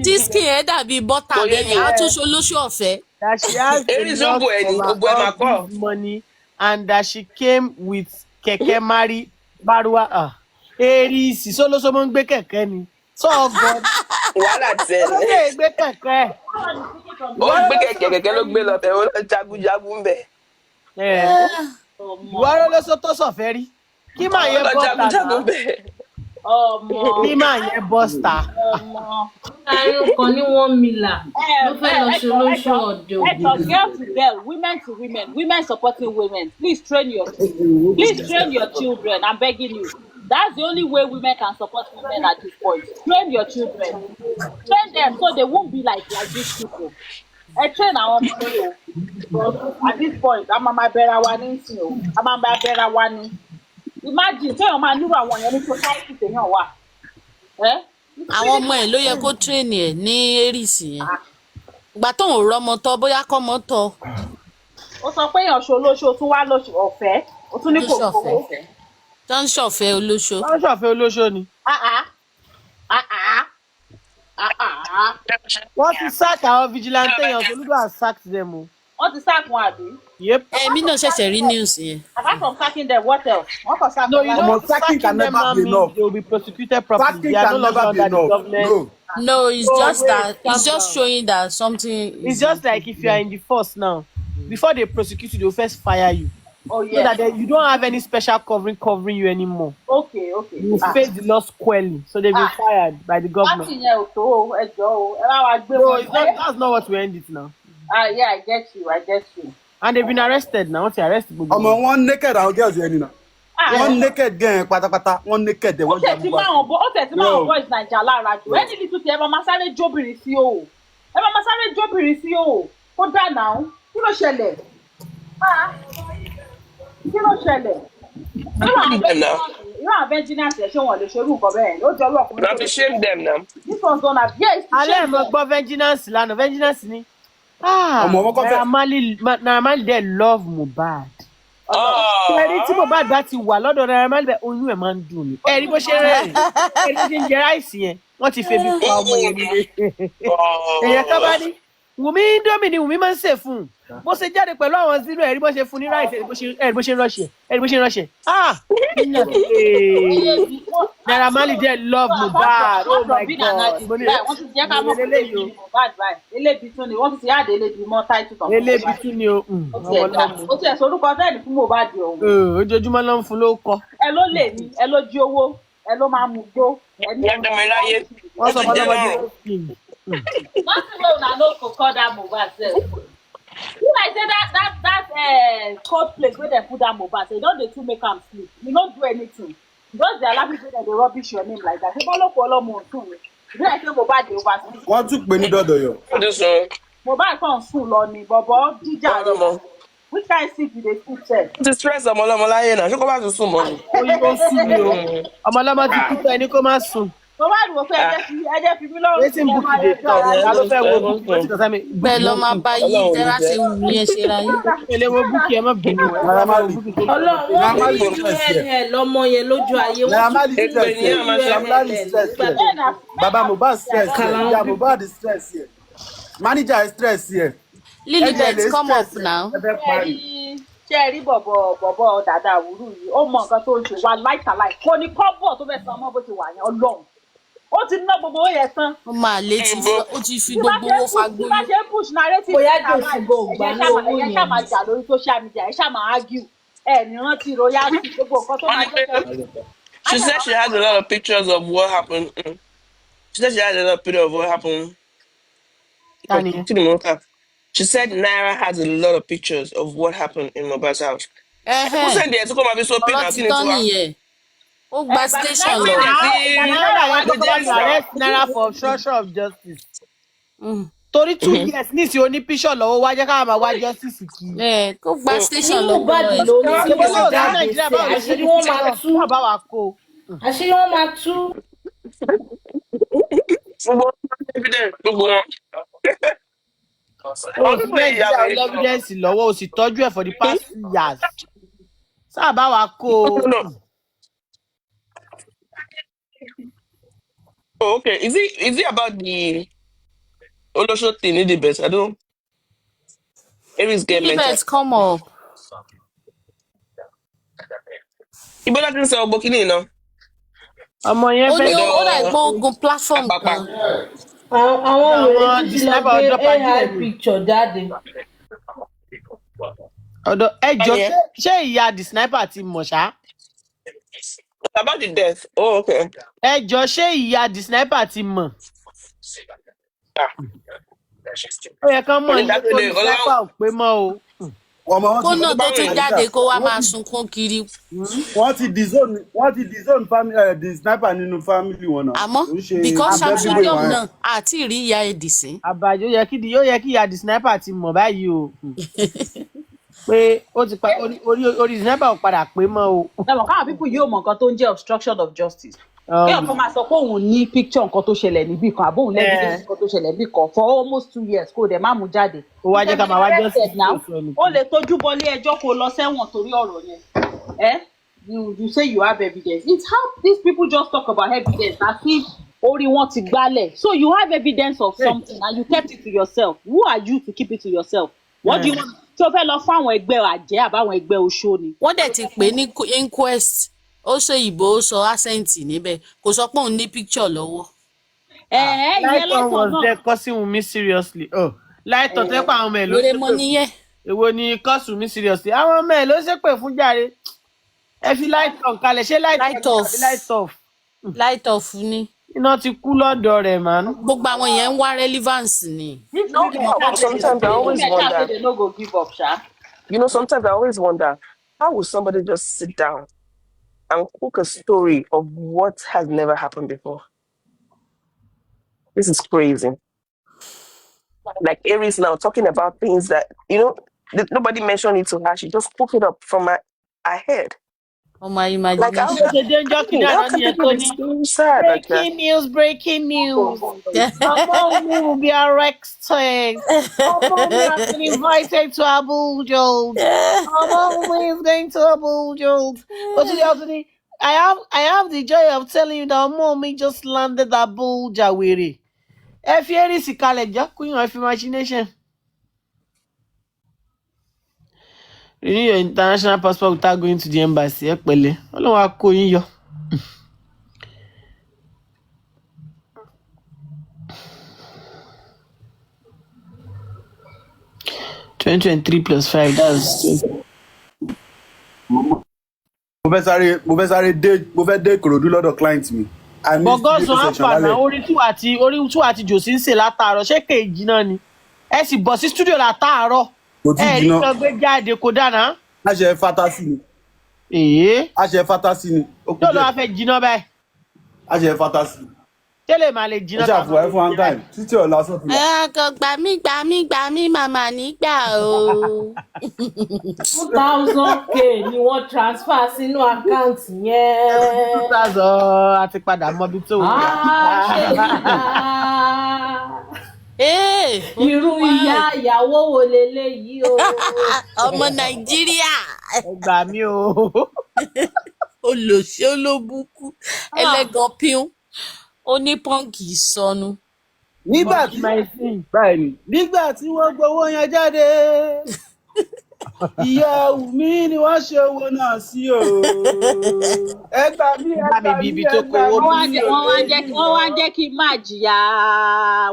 tí skin ẹ̀ dàbí bọ́tà lẹ́yìn á tún Solosho ọ̀fẹ́. That she has money and that she came with kẹ̀kẹ́ mari Marwa. Aries Solosho mọ́ ń gbé kẹ̀kẹ́ ni. So God. Wàhálà tẹ̀. Ó lè gbé kẹ̀kẹ́. Ó gbé kẹ̀kẹ́ ló gbé lọ tẹ̀ ó lọ jagunjagun bẹ̀. Ìwà Olóṣó tó sọ̀fẹ́ rí. Kí máa yẹ bọ́ta náà? Kí máa yẹ bọ́sta? Àárín kan ní 1 million. Ló fẹ́ lọ ṣe olóṣù ọ̀dọ̀. Girl to girl, women to women supporting women. Please train your children. Please train your children. I'm begging you. That's the only way women can support women at this point. Train your children. Train them so they won't be like these people. Train our people. At this point, I'm a better one. I'm a better one. Imagine, say, I'm a new one in society. àwọn ọmọ ẹ̀ ló yẹ kó train ẹ̀ ní Aries yẹn ìgbà tó ń rọmọ tọ́ bóyá kọ́mọ tọ́. ó sọ pé èèyàn ṣe olóṣó tún wá lóṣù ọ̀fẹ́ ó tún ní kò gbowó. tó ń ṣọ̀fẹ́ olóṣó. tó ń ṣọ̀fẹ́ olóṣó ni. wọ́n ti sack àwọn vigilante yẹn Soludo has sacked them o. wọ́n ti sack wọn àbí. èmi náà ṣẹ̀ṣẹ̀ rí news yẹn. apart from sacking them what else. wọ́n kàn sack no you know sacking can never be enough. they will be prosecuted properly. Sacking can never be enough. No, it's just that it's just showing that something. It's just like if you are in the force now, before they prosecute you, they will first fire you. Oh yeah. So that you don't have any special covering you anymore. Okay. You face the law squarely, so they've been fired by the government. No, that's not what we end it now. Yeah, I get you. And they've been arrested now. What's the arrest? One naked àwọn girls yẹn now. One naked girl pátápátá, one naked they want to do. Ó tẹ̀ tí máa boys Naija lára jù. Ẹni little tí ẹ máa sáré jóbìnrin sí o. Ẹ máa sáré jóbìnrin sí o. Ó dà náà. Kí ló ṣẹlẹ̀? Irú àwọn Virginians ẹ̀ ṣé wọ́n lè ṣerú nǹkan bẹ́ẹ̀. Ó jọ ọlọ́ ọkùnrin. Not to shame them now. This one's gonna be yes. Alẹ́ mo gbọ́ Virginians lánàá. Virginians ni. Naira Marley dey love Mohbad. Ẹ̀rí tí Mohbad bá ti wà lọ́dọ̀ Naira Marley bẹ́ẹ̀ oyún ẹ̀ máa ń dùn mí. Ẹ̀rí bó ṣe rẹ̀ ẹ̀rí bó ṣe ń jẹ ráìsì yẹn wọ́n ti febi pa ọmọ yẹn nílé. Èèyàn kan bá ní Wùmí Indomie ni Wùmí máa ń sè fún un. Bó ṣe jáde pẹ̀lú àwọn zero ẹ̀rí bó ṣe fún ní ráìsì ẹ̀rí bó ṣe ń rọ́ṣẹ̀. Naira Marley dey love Mohbad. Oh my God. Wọ́n ti jẹ́ ká mọ̀ pé Mohbad báyìí. Elébi tún ni wọ́n ti ti yáàdé elébi mọ́ táìtù kan. Elébi tún ni o. Ó ti ẹ̀sọ́ orúkọ bẹ́ẹ̀ ni fún Mohbad òun. Ojoojúmọ́ ló ń fún ló kọ. Ẹ ló lè ní, ẹ ló jí owó, ẹ ló máa mú gbó. Wọ́n sọ fọlọ́mọdé ló fi. Nothing wey una no go call that Mohbad sef. You like say that cold place where they put that Mohbad, so you don't dey too make am sleep. You don't do anything. You just dey allow people that dey rubbish your name like that. Ṣé bọ́lá kọ́ ọlọ́mọ ọ̀tún ni? You like say Mohbad dey oversleep. Wọ́n tún pè ní dọ́dọ̀ yọ. Mohbad kàn sùn lọ ni bọ̀bọ̀ jíjà rẹ̀. Which kind sleep you dey sleep sef? Ti stress ọmọlọmọ láyé náà, ṣé kó bá ti sùn mọ́ ni? Ó sùn ni o. Ọmọlọmọ ti kú tán ẹni kó má sùn. Mohbad wò pé ẹjẹ́ fi mí lọ́rùn. Wetin book dey talk? Ta ló fẹ́ wo book? Wetin kọ́sá mi? Bẹ́ẹ̀ lọ máa bá yí tẹ́lá ṣe wù mí ẹ ṣe ra yín. Èlé wo búkì ẹ má bínú. Ọlọ́run wọ́n fi UN lọ́mọ yẹn lójú ayé. Naira Marley stress here. Baba Mohbad stress here. Ìyá Mohbad stress here. Manager stress here. Lilibet come up now. Ṣé ẹ rí bọ̀bọ̀ dàda àwùrú yìí? Ó mọ nǹkan tó ń ṣe wá láìkàláì. Kò ní kọ́bọ̀ tó fẹ́ san ọmọ bó ti wà yẹn Ọlọ́run. Ó ti ná gbogbo owó yẹn tán. Ó máa lé ó ti fi gbogbo owó fagbó. Bí bá ṣe push narrative bóyá jòsì bò gbà lówó yẹn. Ẹ ṣáà máa jà lórí social media, ẹ ṣáà máa argue. Ẹ ní rántí royalty gbogbo nǹkan tó máa jẹ́. She said she had a lot of pictures of what happened. She said she had a lot of pictures of what happened. She said Naira has a lot of pictures of what happened in Mohbad's house. Who said that? To come and be so ọ̀rọ̀ ti tán nìyẹn. Ó gba station lọ. Naira for obstruction of justice. Torí 2 years nísìnyí oní píṣọ̀ lọ́wọ́ wá jẹ́ káwọn máa wá justice kì í. Kó gba station lọ. Mohbad ló ní kí wọ́n jáde sí àṣírí wọn máa tú. Àṣírí wọn máa tú. Gbogbo wọn. Evidence lọ́wọ́ o sì tọ́jú ẹ̀ for the past 2 years. Sábà wá kó. Oh, okay. Is it about the Olosho thing in the best? I don't. Aries get mental. Lilibet come up. Ibola ti ń sọ bokini náà. Ọmọ yẹn fẹ́. Ó dà gbọ́ ogun platform kan. Àwọn wèrè ti lọ gbé AI picture jáde. Ọ̀dọ̀ ẹjọ́ ṣé ìyá the sniper ti mọ̀ ṣá? About the death. Oh, okay. Ẹjọ́ ṣé ìyá the sniper ti mọ̀? Ó yẹ kán mọ̀ ní kó the sniper ò pé mọ́ o. Kó náà tó tún jáde kó wá máa sunkún kiri. Wọ́n ti dizone family the sniper nínú family wọn náà. Àmọ́ because Samsung náà àti ìrí ìyá ẹ̀dì sí. Àbàjọ yóò yẹ kí ìyá the sniper ti mọ̀ báyìí o. Pé ó ti pa orí sniper ò padà pé mọ́ o. Ẹ̀wọ̀n káwọn pípù yóò mọ nǹkan tó ń jẹ́ obstruction of justice. kéèyàn kan máa sọ pé òun ní picture nǹkan tó ṣẹlẹ̀ níbì kan àbóhùn lẹ́bídẹ́ǹsì nǹkan tó ṣẹlẹ̀ níbì kan for almost 2 years kó dẹ̀ má mú jáde. ó wá jẹ́ ká máa wá justice now ó lè tójú bọlé ẹjọ́ kó lọ sẹ́wọ̀n torí ọ̀rọ̀ yẹn. You say you have evidence. It's how these people just talk about evidence as if orí wọn ti gbálẹ̀. So you have evidence of something and you kept it to yourself. Who are you to keep it to yourself? What do you want? Tí o fẹ́ lọ fún àwọn ẹgbẹ́ àjẹ́ àbáwọn ẹgbẹ́ oṣó ni. Wọ́n dẹ̀ ti pè ní inquest. Ó sọ ìbò ó sọ accent níbẹ̀ kò sọ pé òun ní picture lọ́wọ́. Lighton was there cursing Wunmi seriously. Lighton tẹ́ pa àwọn ọmọ ẹ̀ ló ṣépè fún. Èwo ni curse Wunmi seriously? Àwọn ọmọ ẹ̀ ló ṣépè fún jàre. Ẹ fi Lighton kalẹ̀ ṣé light off. Light off ni. Iná ti kú lọ́dọ̀ rẹ̀ man. Gbogbo àwọn yẹn ń wá relevance ni. Sometimes I always wonder. Sometimes I always wonder, how will somebody just sit down and cook a story of what has never happened before? This is crazy. Like Aries now talking about things that, nobody mentioned it to her. She just cooked it up from her head. Oh my imagination. Breaking news. Among will be arrested. Among has been invited to Abuja. Among is going to Abuja. But today, I have the joy of telling you that mommy just landed Abuja with it. If you is college, queen of imagination. Renew your international passport without going to the embassy. Ẹ pẹ̀lẹ́. Ọlọ́run á kó yín yọ. $2023 + 5, that's 20. Mo fẹ́ sáré dé Ìkòròdú lọ́dọ̀ client mi. Bọ̀gọ́sùn àpàná orí tú àti jòsí ń ṣe látàárọ̀ ṣé kèjì náà ni. Ẹ sì bọ̀ sí stúdíò látàárọ̀. Ẹ rí kan gbé jáde kó dáná. A ṣe fátásì ni. A ṣe fátásì ni. Yóò lọ wá fẹ́ jiná báyìí. A ṣe fátásì. Tẹ́lẹ̀ máa lè jiná. Ẹ ṣàfùwà ẹ fún one time títí ọ̀la sọ́tún. Kò gbà mí màmá nígbà o. 2,000k ni wọ́n transfer sínú àkáǹtì yẹn. 2,000 àti padà mọ ibi tó wù. Irú ìyàwó wo leléyìí o. Ọmọ Nàìjíríà. Ẹ gbà mí o. Olòṣì olóbùkú ẹlẹ́gàn píún ó ní pọ́ǹkì sọnù. Nígbà tí wọ́n gbowó yẹn jáde ìyá Wùmí ni wọ́n ṣe owó náà sí o. Ẹ gbà mí bíbí tó kówó bí. Wọ́n wá jẹ́ kí n máa jìyà.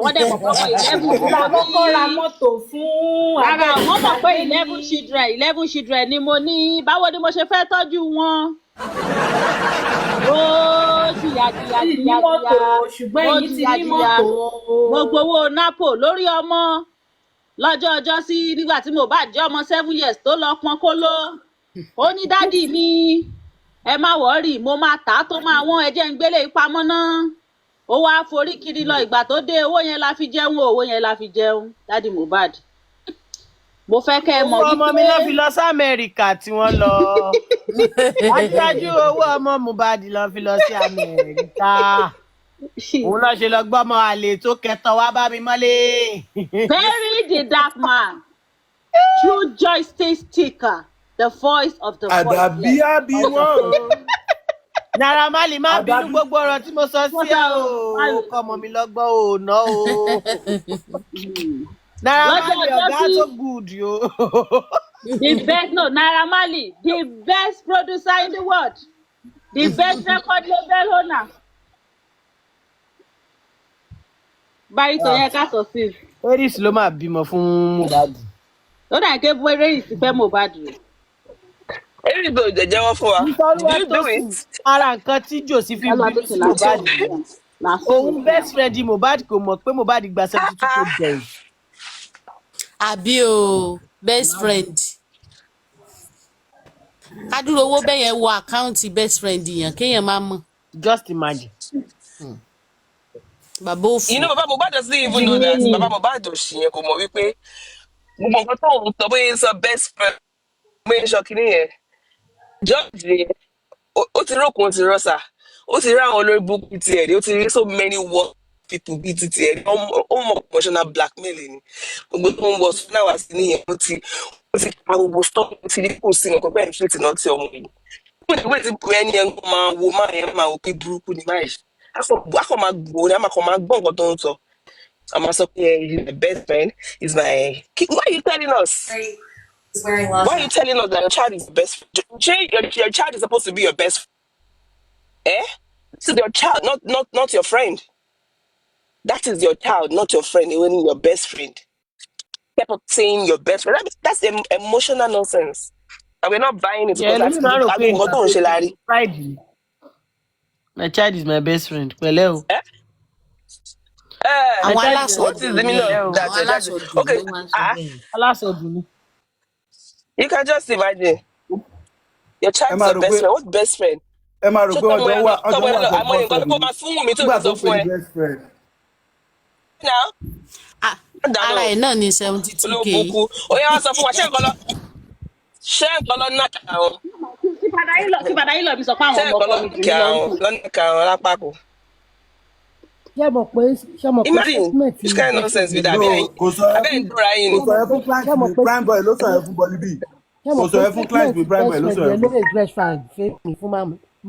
Wọ́n dẹ̀ mọ̀ pé 11 kọ́kọ́ ra mọ́tò fún. Rárá wọ́n mọ̀ pé 11 children ni mo ní. Báwo ni mo ṣe fẹ́ tọ́jú wọn? Ó jìyà. Ṣùgbọ́n èyí ti ní mọ́tò. Gbogbo owó NAPO lórí ọmọ. Lọ́jọ́ ọjọ́ sí nígbà tí mo bá jẹ́ ọmọ 7 years tó lọ pọn kóló. Ó ní dádì mi ẹ má wọ́ọ̀rì mo máa tà á tó máa wọ́n ẹ jẹ́ ń gbélé ìpamọ́ náà. Ó wá forí kiri lọ ìgbà tó dé owó yẹn la fi jẹun dádì Mohbad. Mo fẹ́ kẹ́ ẹ mọ̀ wípé. Ọmọ mi lọ fi lọ sí Amẹ́ríkà tí wọ́n lọ. Aṣáájú owó ọmọ Mohbad lọ fi lọ sí Amẹ́ríkà. Òun náà ṣe lọ gbọ́mọ àlè tó kẹtọ wá bá mi mọ́lé. Bury the dark man. True justice sticker. The voice of the voice. Àdàbí àbí wọ́n. Naira Marley má bínú gbogbo ọ̀rọ̀ tí mo sọ sí ẹ o. Kọ́ ọmọ mi lọ́gbọ́n ò ná o. Naira Marley ọ̀gá tó good yo. Naira Marley, the best producer in the world. The best record label owner. Barito yẹn ká sọ sí. Aries ló máa bímọ fún Mohbad. Ó dà gé bó Aries fẹ́ Mohbad rẹ̀. Aries ló jẹ́wọ́ fún wa. Nítorí tó sùn ara nǹkan tí Jòsí fi bínú sí Mohbad. Òun best friend Mohbad kò mọ̀ pé Mohbad gba 72 tó jẹ. Àbí o best friend. Kádúró owó bẹ́yẹn wọ àkáǹtì best friend yẹn kéèyàn máa mọ̀. Just imagine. Bàbá òfin. Baba Mohbad doesn't even know that. Baba Mohbad òṣì yẹn kò mọ̀ wípé gbogbo nǹkan tó ń sọ bóyá sọ best friend mo ń sọ kínní yẹn. George ó ti rókun ó ti rọ́ṣà ó ti rí àwọn olórí burúkú tiẹ̀ rí, ó ti rí so many work people bíi ti tiẹ̀ rí, ó mọ̀ emotional blackmail ni gbogbo tó ń wọ flowers nìyẹn, ó ti pa gbogbo stop, ó ti rí kò sí nǹkan bẹ́ẹ̀ ṣe ti náà ti ọmọ yìí. Wọ́n ti bu ẹni ẹ̀ máa wo máa yẹn máa wò pé burúkú ni máa yìí. Akọ̀ máa gbòó ni, a máa gbọ́ nǹkan tó ń sọ. I'm also he's my best friend. He's my. Why are you telling us? Why are you telling us that your child is your best friend? Your child is supposed to be your best friend. Eh? This is your child, not your friend. That is your child, not your friend. Even your best friend. Kept up saying your best friend. That's emotional nonsense. And we're not buying it because that's pride. My child is my best friend. Pẹ̀lẹ́ o. Eh? What is the meaning of that? Okay. You can just imagine. Your child is your best friend. What best friend? Emma, best friend. Now? Ara ẹ̀ náà ni 72K. Ó yá wá sọ fún wa, ṣé nǹkan lọ náà kà wọn? Kí padà yín lọ mi sọ pé àwọn ọmọ ọkọ mi jù mí lọ. Lọ́nà kà wọn lápapọ̀. Imagine, which kind of nonsense be that? Kò sọ ẹ fún client mi prime boy ló sọ ẹ fún Bọ́lí bí. Kò sọ ẹ fún client mi prime boy ló sọ ẹ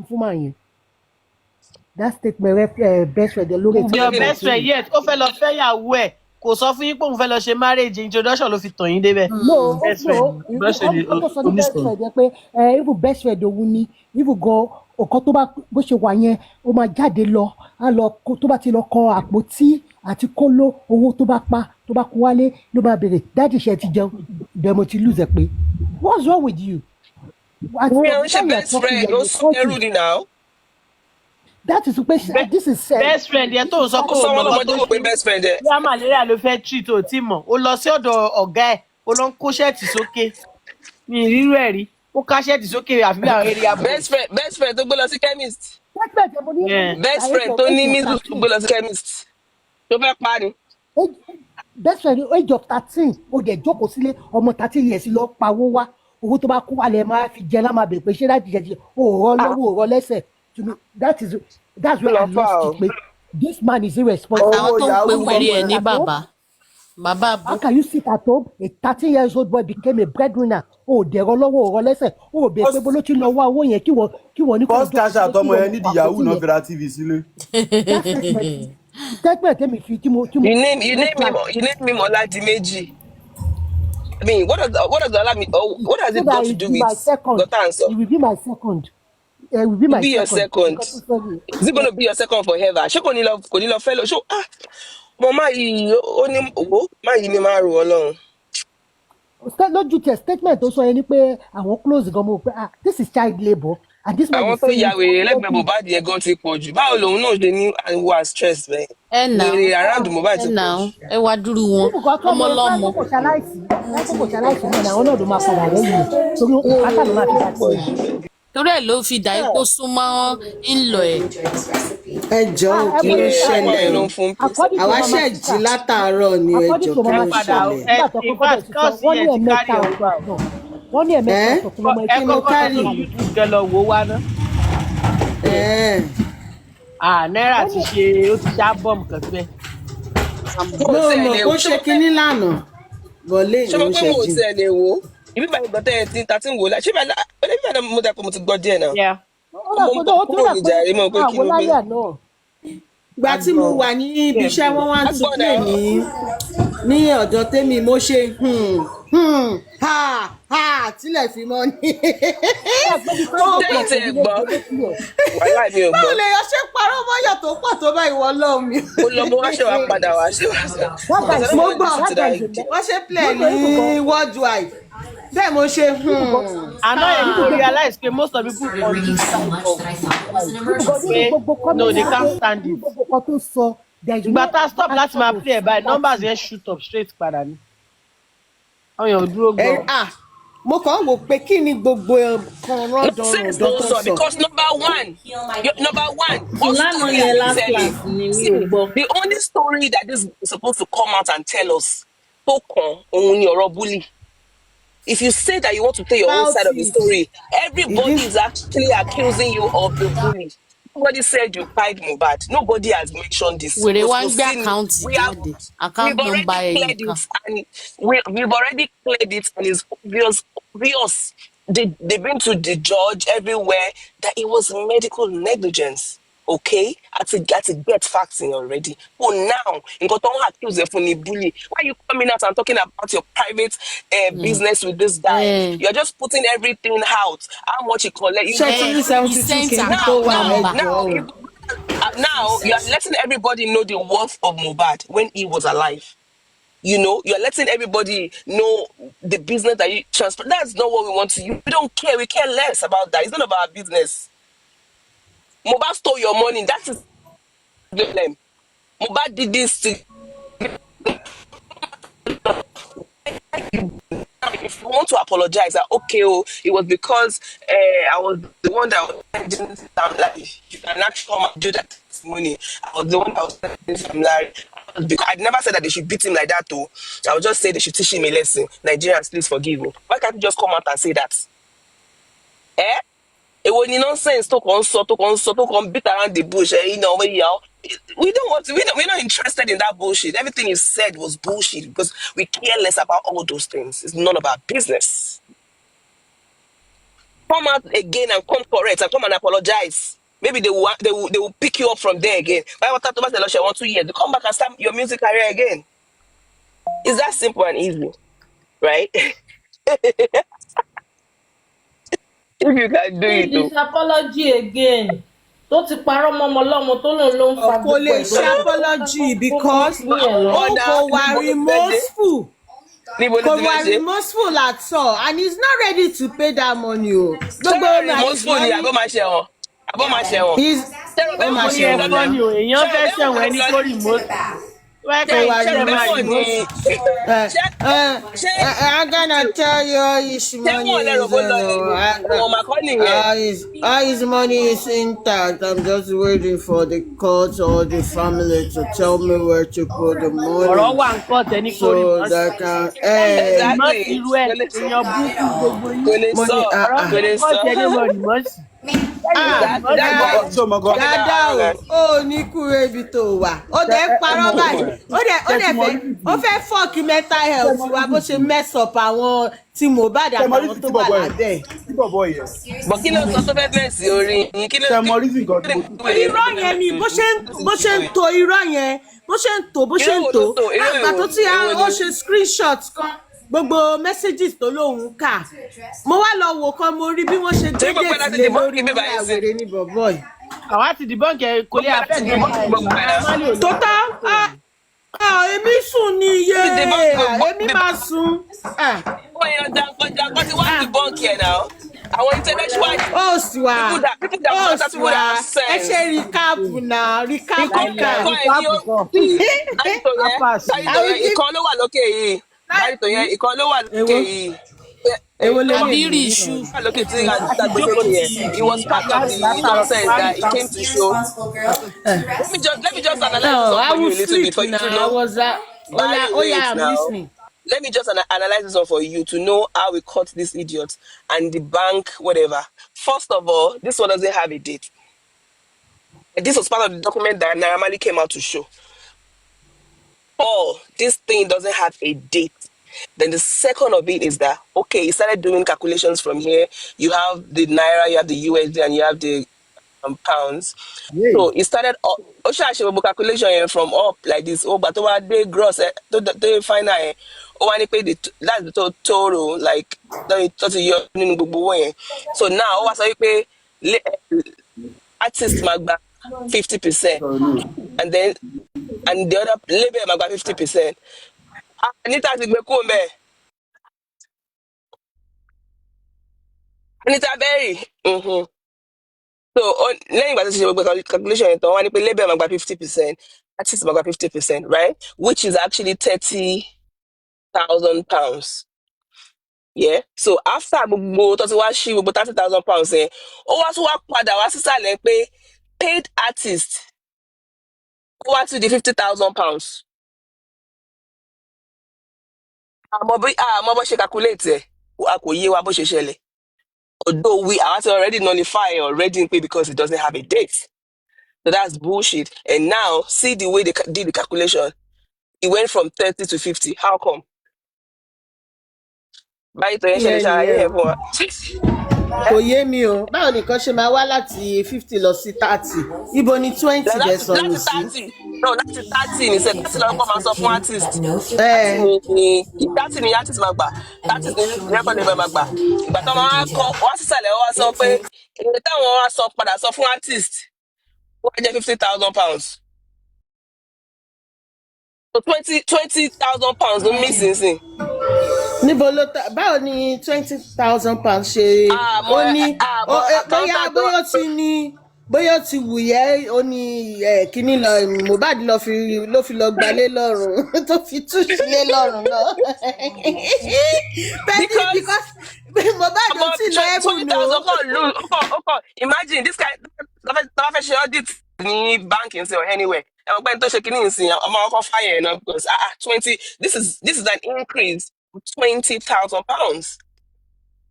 fún. That statement best friend lórí ètò. Your best friend yet ó fẹ́ lọ fẹ́ yàwó ẹ̀ kò sọ fún yín pé òun fẹ́ lọ ṣe marriage introduction ló fi tàn yín débẹ̀. No, best friend yẹn pé even best friend òun ni even gan ọ̀kan tó bá bó ṣe wà yẹn ó máa jáde lọ á lọ tó bá ti lọ kọ àpótí àti kóló owó tó bá pa tó bá kó wálé ló máa bèrè dáàdì ṣe ti jẹun bẹ́ẹ̀ mo ti lose ẹ pé what's wrong with you. Ṣé best friend ló sọ ẹrú ni now? That is this is best friend yẹn tó ń sọ kó o lọ tó pé best friend ẹ. Bí a malaria ló fẹ́ treat o tí mọ̀ o lọ sí ọ̀dọ̀ ọ̀gá ẹ̀ o lọ ń kó ṣẹ́ẹ̀tì sókè ní ìrírú ẹ̀ rí ó ká ṣẹ́ẹ̀tì sókè àfi bí àwọn area boys. best friend tó gbé lọ sí chemist. Best friend tó ní measles tó gbé lọ sí chemist tó fẹ́ pa ni. Best friend age of 13 ó dẹ̀ jókòó sílé ọmọ 13 years lọ pawó wá owó tó bá kó wálé máa fi jẹ lámà bẹ̀ pé ṣé láti jẹ òòrọ̀ lọ́wọ́ òòrọ̀ lẹ́sẹ̀. That's where I lost it. This man is irresponsible. Àwọn tó ń pe wèrè ẹ̀ ní bàbá. How can you sit at home? A 13-year-old boy became a breadwinner. Dẹ̀rọ lọ́wọ́ òrọ̀ lẹ́sẹ̀. Bẹ̀ pé bolo ti lọ wá owó yẹn kí wọ́n ní kó. First cash àtọmọ yẹn nídìí yahoo náà fẹ́ra TV sílé. Statement tẹ́mi fi tí mo. You name me Ọládiméjì. I mean, what does it got to do with Gota and so? It will be my second. It will be your second. Is it going to be your second forever? Ṣé kò ní lọ fẹ́ lọ? Ṣé mo máa yí ó ní owó máa yí ni máa rò Ọlọ́run. Lójú tẹ statement tó sọ yẹn ni pé àwọn close gan mo pé this is child labour and this man àwọn is tó saying. ya wèrè lẹ́gbẹ̀ẹ́ Mohbad yẹn gan ti pọ̀ jù báwo lòun náà ṣe ní wà stress bẹ́ẹ̀. Wèrè around Mohbad ti pọ̀ jù. Ẹ wá dúró wọn ọmọ lọ́mọ. Kò ṣaláìsí náà àwọn náà ló máa padà lẹ́yìn torí pátá ló máa fi bá tiẹ̀. Torí ẹ̀ ló fi dà ipò súnmọ́ ńlọ ẹ̀. Ẹ jọ̀ọ́ kí ló ṣẹlẹ̀ àwa ṣẹ̀ jí látàárọ̀ ni ẹ jọ̀ọ́ kí ló ṣẹlẹ̀. Wọ́n ní ẹ̀mẹ́ta ọ̀tọ̀ lọ́mọ ẹ kọ́kọ́ lọ YouTube kẹ lọ wò wá náà. Naira ti ṣe album kan síbẹ̀. No, kó ṣe kínní lánàá bọ̀lé ṣé mo pé mo ti ẹ̀ lè wò ó ibi báyìí gbọ́tẹ́ ẹ ti ta ti ń wò ó la ṣé báyìí mo dà pé mo ti gbọ́ díẹ̀ náà. Mo kúrò níjà rí mo pé kí ló gbé. Ìgbà tí mo wà ní ibi iṣẹ́ wọn wá tún pè ní ọ̀dọ̀ tèmi mo ṣe tílẹ̀ fi mọ́ ni. Ó ti ẹ̀ gbọ́ wàhálà mi ò gbọ́. Báwo lè yọ ṣe parọ́ mọ́yà tó pọ̀ tó báyìí wọ́n lọ́ọ̀ mi. Mo lọ mo wá ṣe wá padà wá ṣe wá sọ. Mo gbọ́ wọ́n ṣe play ní worldwide bẹ́ẹ̀ mo ṣe. Àná yẹn people realize pé most of the people on this side no they can't stand it. Ìgbà tá stop láti máa play ẹ̀ báyìí numbers yẹn shoot up straight padà ni. Àwọn èèyàn dúró gbọ́. Mo kàn wò pé kí ni gbogbo kan rọ́dọ̀ tó sọ. Because number one the only story that this is supposed to come out and tell us tó kàn òun ni ọ̀rọ̀ bully. If you say that you want to tell your own side of the story, everybody is actually accusing you of the bully. Nobody said you fired Mohbad. Nobody has mentioned this. Wèrè Because wá ń we've gbé seen it. àkáǹtì jáde. We've Account number already cleared ẹnìkan. it, and we've already cleared it, and it's obvious. They've been to the judge everywhere that it was medical negligence. Okay, I had to get facts in already. Oh, now you got to accuse of bully. Why are you coming out and talking about your private business with this guy? You're just putting everything out. How much you collect? ṣé tí ní He 72 sent kb tó account wà number. ẹjọ́ o. Now you are letting everybody know the worth of Mohbad when he was alive. You know, you're letting everybody know the business that you transfer. That's not what we want to you. We don't care. We care less about that. It's not about our business. Mohbad stole your money. That is the problem. Mohbad did this to if you want to apologize, that okay, oh, it was because I was the one that didn't sound like you can actually come and do that testimony. I was the one that was telling some Larry. Because I never said that they should beat him like that, though. I would just say they should teach him a lesson. Nigerians, please forgive me. Why can't you just come out and say that? Eh? It was nonsense. Talk on so, beat around the bush. You know, we don't want to. We're not interested in that bullshit. Everything you said was bullshit because we care less about all those things. It's none of our business. Come out again and come correct and come and apologize. Maybe they will pick you up from there again. Why want to the 1 2 years? You come back and start your music career again. It's that simple and easy, right? If you can do it, This apology again. Tó ti parọ́ mọ́ ọmọ ọlọ́mọ tó lòun ló ń fa kò gbogbo lè ẹ̀ ṣe apology because kò wà remorseful. Kò wà remorseful at all and he's not ready to pay that money o. Gbogbo remorseful ni àbọ̀ máa ṣe wọn. Àbọ̀ máa ṣe wọn. Ó máa ṣe wọn náà. Ni o èèyàn fẹ́ ṣẹ̀wọ̀n ẹni tó remorseful. I'm gonna tell you all his money all his money is intact. I'm just waiting for the court or the family to tell me where to put the money. So that can dada o ní kúrò ibi tó wà ó dẹ̀ parọ́ báyìí ó fẹ́ fọ́ọ̀kì mental health wa bó ṣe mess up àwọn tí Mohbad àtàwọn tó wà lábẹ́. Bọ̀ kí ló sọ tó fẹ́ bẹ̀rẹ̀ sí orin yín kí ló irọ́ yẹn ni bó ṣe ń to irọ́ yẹn bó ṣe ń to àgbà tó tí ó ṣe screenshot kan gbogbo messages tó lóun kà mo wá lọ wò kan mo rí bí wọ́n ṣe gbé déètì lé lórí ní àwèrè ní bọ̀bọ̀ yìí. àwa ti dìbọn kẹ kò lè àfẹ́ ní tó tán èmi sùn ní iye èmi máa sùn. wọ́n yan jankan tí wọ́n dìbọn kẹ̀ náà àwọn intellectual people that want to have sense. ẹ ṣe recap náà recap náà. ìkan ló wà lókè yìí láì tó yẹn ìkan ló wà lókè yìí. Èwo lè Abiri iṣu. Lókè tí he was part of the nonsense that he came to show. Let me just analyze this one for you a little bit for you to know. Let me just analyze this one for you to know how we caught this idiot and the bank, whatever. First of all, this one doesn't have a date. This was part of the document that Naira Marley came out to show. This thing doesn't have a date. Then the second of it is that, okay, he started doing calculations from here. You have the Naira, you have the USD, and you have the pounds. Yeah. So he started calculation from up like this. But they gross, they find out. That's the total, like, so now, what's you pay artist magba 50%, and the other label magba 50%. Anita ti gbé kó mbẹ. Anita Berry. So lẹ́yìn ìgbà tó ti ṣe gbogbo calculation yẹn tán wọ́n ní pé label máa gba 50%, artist máa gba 50%, right? Which is actually £30,000. Yeah. So after gbogbo tó ti wá ṣí gbogbo £30,000 yẹn, ó wá tún wá padà wá sísàlẹ̀ pé paid artist ó wá tún di £50,000. Àmọ́ bó ṣe calculate ẹ̀ a kò yé wa bó ṣe ṣẹlẹ̀. Although we are already nullify already because it doesn't have a date. So that's bullshit. And now, see the way they did the calculation. It went from 30 to 50. How come? By the kò yé mi o báwo nìkan ṣe máa wá láti 50 lọ sí 30 ibo ni 20 dẹ̀ sọnù sí. 30. No, láti 30 ní sẹ́ 30 lọ́kọ́ máa sọ fún artist. 30 ni artist máa gbà 30 ni record label máa gbà. Ìgbà tó máa kọ́ wá sísàlẹ̀ wá sọ pé èyí táwọn wá sọ padà sọ fún artist ó wá jẹ́ £50,000. So 20,000 pounds ló mí sínsìn. Níbo ló ta báwo ni £20,000 ṣe ó ní bóyá ó ti wùyẹ́ ó ní kíní lọ Mohbad ló fi lọ gbalé lọ́rùn tó fi tú sílé lọ́rùn náà. because Mohbad ò tí lọ ẹ̀bùn lò. Imagine this guy tọ́wọ́ fẹ́ ṣe audit ní banking or anywhere. I'm going to check in. I'm going to fire because 20. This is an increase of £20,000.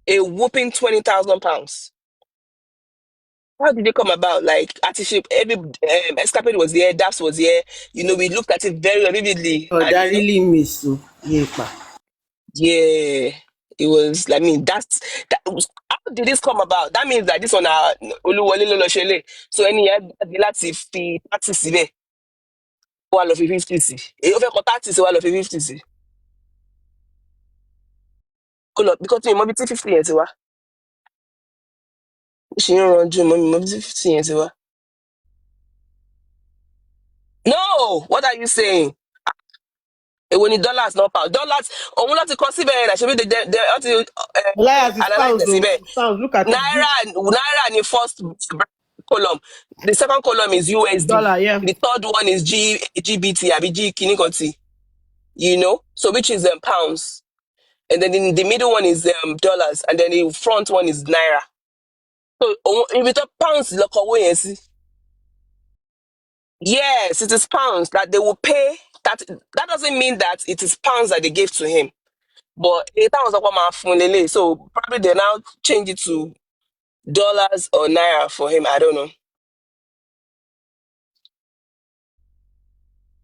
A whooping £20,000. How did it come about? Like artistship, every Escapade was here, Daps was here. You know, we looked at it very vividly. Oh, that really miss you. Yeah, it was. I mean, that was, how did this come about? That means that this one Oluwole Loloshele. So any láti fi taxi síbẹ̀. Wà lọ fi 50 sí. Èyí ó fẹ́ kọ 30 sí wà lọ fi 50 sí. Kó lọ because mi mọ bí tí 50 yẹn ti wá. Ṣé ń ranjú mọ́ mi mọ bí tí 50 yẹn ti wá. No, what are you saying? Èwo ni dollars not pound. Dollars òun láti kọ síbẹ̀ yẹn náà ṣe bí analyze síbẹ̀. Look at Naira ni first column. The second column is USD. Dollar, yeah. The third one is GBT, àbí G kìíní. You know? So which is pounds. And then in the middle one is dollars. And then the front one is Naira. So if it's pounds, yes, it is pounds that they will pay. That doesn't mean that it is pounds that they gave to him. But so probably they now change it to dollars or Naira for him. I don't know.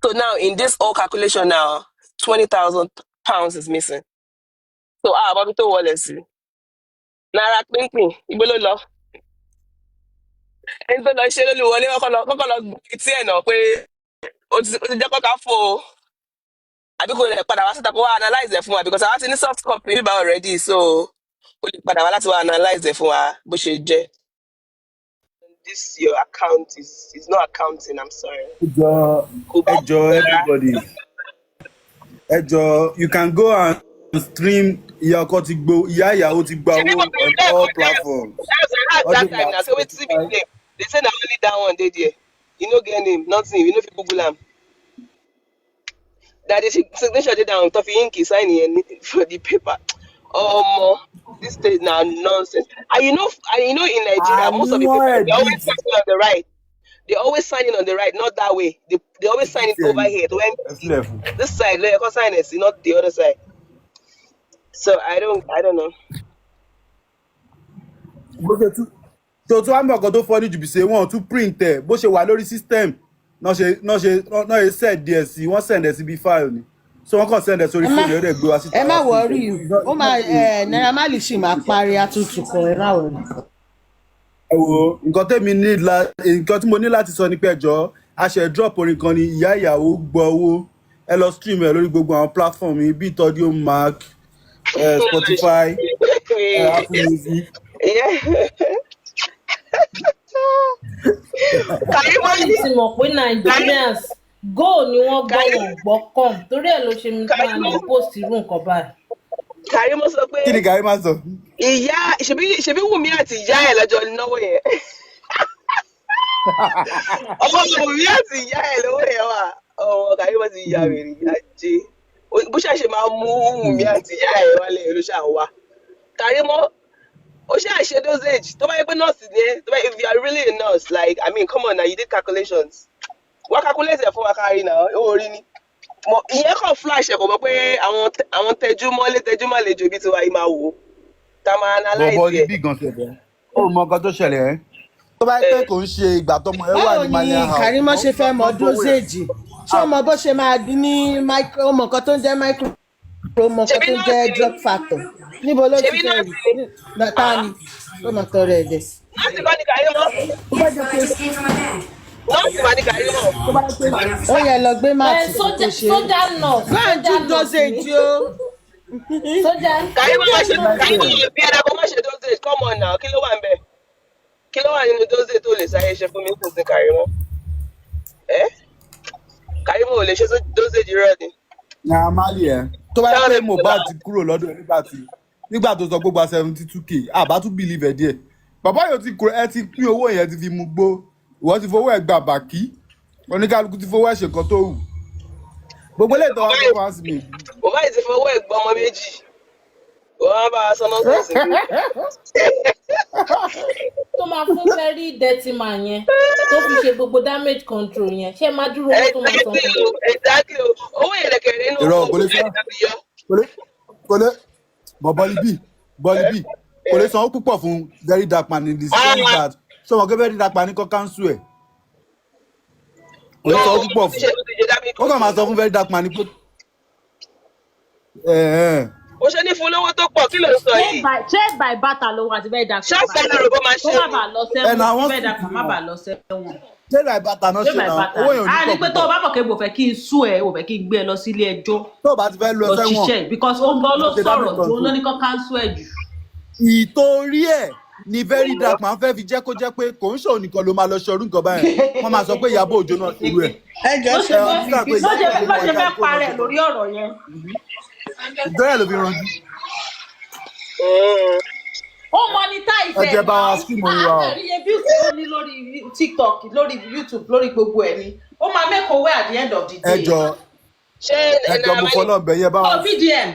So now in this whole calculation now, £20,000 is missing. So Bobby to Wallace. Naira pínpín, ibo ló lọ. Ẹni tó lọ ṣe lóluwọlé kọ́kọ́ lọ tí ẹ̀ náà pé ó ti jẹ́ kọ́ka fò ó. Àbí kò lè padà wá síta kó wá analyze ẹ̀ fún wa because àwa ti ní soft copy bíbá already so ó lè padà wá láti wá analyze ẹ̀ fún wa bó ṣe jẹ́. This your account is not accounting, I'm sorry. Ẹjọ́ everybody. Ẹjọ́ you can go and stream ìyá ọkọ ti gbó ìyá ìyàwó ti gbà owó on all platforms. That time na so wetin be name? They say na only that one dey there. You no get name, nothing. You no fit Google am. That the signature dey down top inky sign for the paper. This state now nonsense. And you know in Nigeria, most of the people they always sign on the right. They always sign in on the right, not that way. They always sign it over here. When this side, they sign it, not the other side. So I don't know. So I'm not going to follow you. Say one to print there. Bó ṣe wà lórí system. No said this. You want send SCB file. So one can send it. Sorry, ẹ má worry you. Ó máa Naira Marley ṣì máa parí àtúntò kan ẹ má worry. Ẹ wo nǹkan tí mo ní láti sọ ní pé ẹjọ́ a ṣe drop orin kan ní ìyá ìyàwó gbọ́ owó ẹ lọ stream ẹ lórí gbogbo àwọn platform yìí bíi Audio Mac, Spotify, Apple Music. Wọ́n ti mọ̀ pé Nigerians go ni wọ́n gbọ́ come torí ẹ̀ ló ṣe máa lè post irú nǹkan báyìí. Karimo sọ pé Kí ni Karimo sọ? Ìyá ṣebí Wùmí àti ìyá ẹ̀ lọ́jọ́ náwó yẹn. Ọmọ Wùmí àti ìyá ẹ̀ lọ́wọ́ yẹn wà. Ọmọ Karimo ti ìyá rẹ̀ rí ajé. Bó ṣàṣe máa mú Wùmí àti ìyá ẹ̀ wálé ló ṣàwá. Karimo ó ṣe dosage tó bá yẹ pé nurse ni ẹ if you are really a nurse like I mean come on now you did calculations. Wọ́n calculate ẹ̀ fún wa kárí náà ó rí ni. Ìyẹn kan flash ẹ̀ kò mọ̀ pé àwọn tẹjúmọ́ lè jò bí tiwa yìí máa wò ó. Ta máa analyze ẹ̀. Bọ̀bọ̀ ní bí gan ṣẹlẹ̀. Ó mọ nǹkan tó ṣẹlẹ̀ ẹ́. tó bá pẹ́ kò ń ṣe ìgbà tọmọ ẹ wà ní mania house. báwo ni Karimo ṣe fẹ́ mọ dosage ṣé o mọ bó ṣe máa dín ní micro ọmọ kan tó ń jẹ́ micro ọmọ kan tó ń jẹ́ drug factor níbo ló ti fẹ́ rí ta ni ó mọ tọrọ ẹ̀ dẹ̀. nọ́ọ̀sì bá ní Karimo. nọ́ọ̀sì bá ní Karimo. ó yẹ lọ gbé máàtì tó ṣe. sójà náà. gbáǹjú dosage o. Karimo bí ẹ̀dá kan má ṣe dosage come on now kí ló wà ń bẹ̀ kí ló wà nínú dosage tó lè sáré ṣe fún mi kò sí Karimo Karimo ò lè ṣe dosage rẹ ni. na Marley tó bá yẹ pé Mohbad ti kúrò lọ́dún ẹ nígbà tó sọ gbogbo 72k àbá tún believe ẹ díẹ̀ bàbá yóò ti kúrò ẹ ti pín owó yẹn ti fi mú gbó ìwọ ti fowó ẹ gbà bàkí oníkálukú ti fowó ẹ ṣe nǹkan tó wù gbogbo lè tọ́ wá fún wa sí mi. Mohbad ti fowó ẹ gbọ́ ọmọ méjì wọ́n bá a sọ nọ́ọ̀sì tó máa fún very dirty man yẹn tó fi ṣe gbogbo damage control yẹn ṣé máa dúró owó tó máa san fún un. exactly owó yẹn lẹkẹrẹ inú owó kò lè bọ́ọ̀lì bí kò lè sanwó púpọ̀ fún very dark man in the sense that ṣé wọn kò very dark man ní kọ́ council ẹ̀ kò lè sanwó púpọ̀ fún ó kàn máa sọ fún very dark man ní pé o ṣe ní fún lówó tó pọ̀ kí ló ń sọ yìí. trade by barter ló wà tí bẹ́ẹ̀ dà kàn ṣáàpù ẹni rògbò máa ṣe kó má bàa lọ sẹ́wọ̀n bẹ́ẹ̀ dà kàn má bàa lọ sẹ́wọ̀n. trade by barter náà ṣe náà owó yẹn ò ní pọ̀ púpọ̀. a ní pé tó o bá bọ̀ kí o fẹ́ kí n sú ẹ o fẹ́ kí n gbé ẹ lọ sí ilé ẹjọ́ tó o bá ti fẹ́ lọ sẹ́wọ̀n òṣìṣẹ́ because ó ń gbọ́ ló sọ̀rọ̀ tó ló ní kọ́ cancel ẹ̀ jù. ìtorí ẹ̀ ni very dark man fẹ́ fi jẹ́ kó jẹ́ pé kò ń ṣòun nìkan ló máa lọ ṣọrú nǹkan báyẹn wọ́n máa sọ pé Ìyábọ̀ Òjó náà ṣerú ẹ̀. ló ṣe fẹ́ parẹ́ lórí ọ̀rọ̀ yẹn. ìdọ́rẹ̀ ló fi ranjú. ó monetize ẹ̀ ẹ̀jẹ̀ bá wa sí mo wá o. àtẹ̀ríyẹ views ó ní lórí TikTok lórí YouTube lórí gbogbo ẹ̀ ni ó máa make owó at the end of the day. ẹjọ mo fọlọ́ bẹ̀ yẹ bá wa. VDM.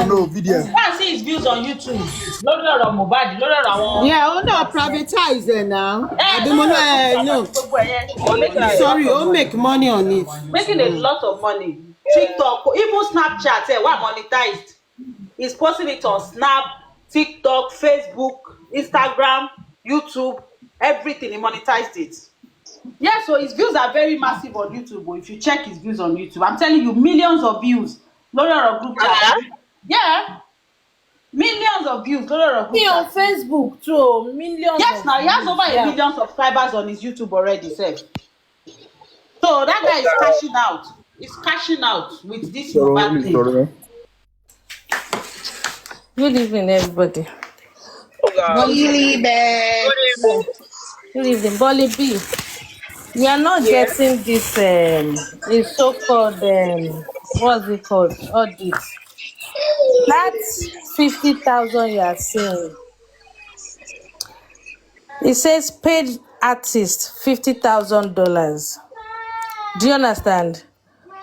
no VDM. Go and see his views on YouTube lórí ọ̀rọ̀ Mohbad lórí ọ̀rọ̀ àwọn. yeah ó náà privatize ẹ̀ náà àbímọ́lá ẹ̀ no sorry ó make money on it. making a lot of money. TikTok even Snapchat wà monetized. He's posting it on Snap, TikTok, Facebook, Instagram, YouTube, everything. He monetized it. Yeah, so his views are very massive on YouTube. But if you check his views on YouTube, I'm telling you, millions of views. Load of group chat. Yeah, millions of views. Load of group chat. On Facebook too, millions. Yes, now he has over a million subscribers on his YouTube already, sir. So that guy is cashing out. He's cashing out with this Mohbad thing. Good evening, everybody. Good evening. Good evening, Bolly B. We are not getting this it's so-called what's it called? Audit. That's 50,000 you are saying. It says paid artist $50,000. Do you understand?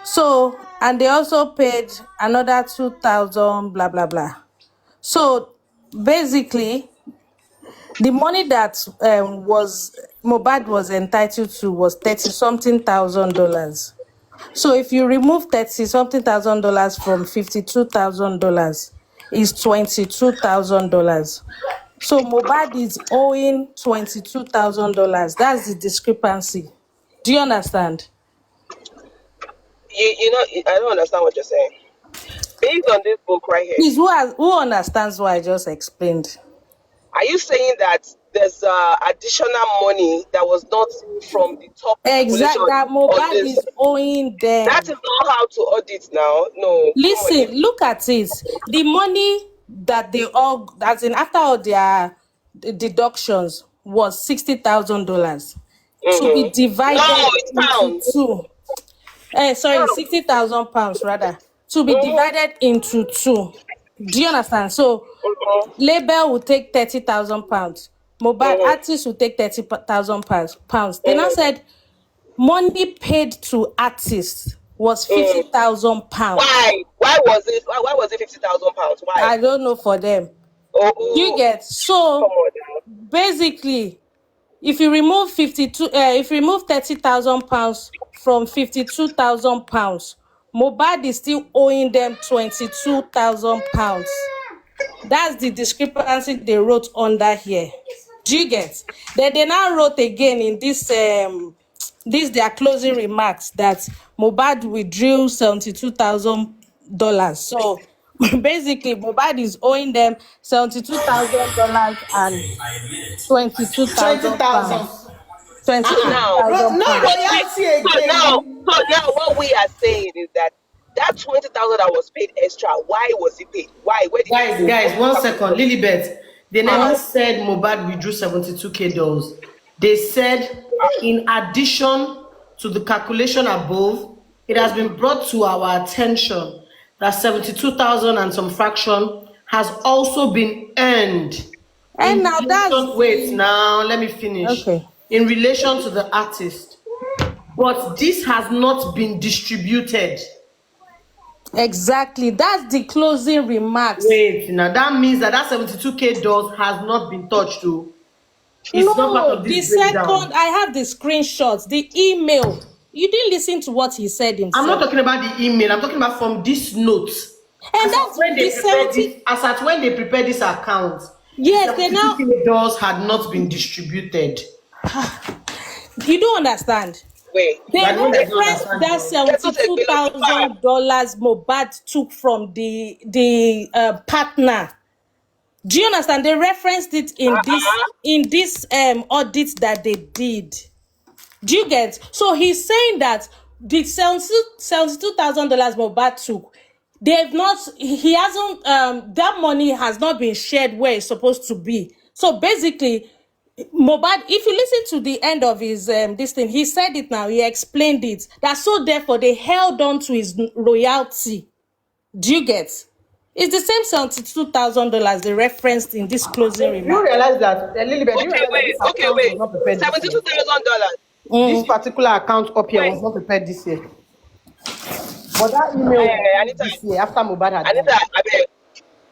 So, and they also paid another 2,000, blah blah blah. So basically, the money that was Mohbad was entitled to was $30-something thousand. So if you remove $30-something thousand from $52,000, is $22,000. So Mohbad is owing $22,000. That's the discrepancy. Do you understand? You know, I don't understand what you're saying. Based on this book right here. Please, who understands what I just explained? Are you saying that there's additional money that was not from the top? Exactly, that Mohbad is owing them. That is not how to audit now. No. Listen, look at it. The money that they all, as in after all their deductions, was $60,000 to be divided into two. Sorry, £60,000 rather, to be divided into two. Do you understand? So, label will take £30,000. Mohbad artists will take £30,000. They now said money paid to artists was £50,000. Why? Why was it? Why was it £50,000? Why? I don't know for them. You get so basically, if you remove £30,000 from £52,000, Mohbad is still owing them £22,000. That's the discrepancy they wrote under here. Do you get? Then they now wrote again in this their closing remarks that Mohbad withdrew $72,000. So basically, Mohbad is owing them $72,000 and 22,000 20,000. pounds. 22,000 Now, No pounds. royalty so now, again. so now, what we are saying is that 20,000 that was paid extra, why was it paid? Why? Where did it go? Guys, 1 second. Lilibet, they never Uh-huh. said Mohbad withdrew 72K dollars. They said, in addition to the calculation above, it has been brought to our attention that 72,000 and some fraction has also been earned in And now that's relation. Wait, the now let me finish. okay. In relation to the artist, but this has not been distributed. Exactly. That's the closing remarks. Wait, now that means that 72K dollars has not been touched too. It's not part No, of the this breakdown. second I have the screenshots, the email. You didn't listen to what he said himself. I'm not talking about the email. I'm talking about from this note. And As at that's when the they prepared 70. this, as at when they prepared this account, Yes, they now. 72K dollars had not been distributed. You don't understand. Wait, They But I don't referenced understand. that $72,000 Mohbad took from the partner. Do you understand? They referenced it in this audit that they did. Do you get? So he's saying that the $72,000 Mohbad took, they've not. He hasn't. That money has not been shared where it's supposed to be. So basically, Mohbad, if you listen to the end of his this thing, he said it now. He explained it. That so therefore they held on to his royalty. Do you get? It's the same $72,000 they referenced in this closing You remark. realize that, Lilibet, you realize that this account was not prepared this year. $72,000. This particular account up here was not prepared this year. But that email was Anita, this year after Mohbad had died.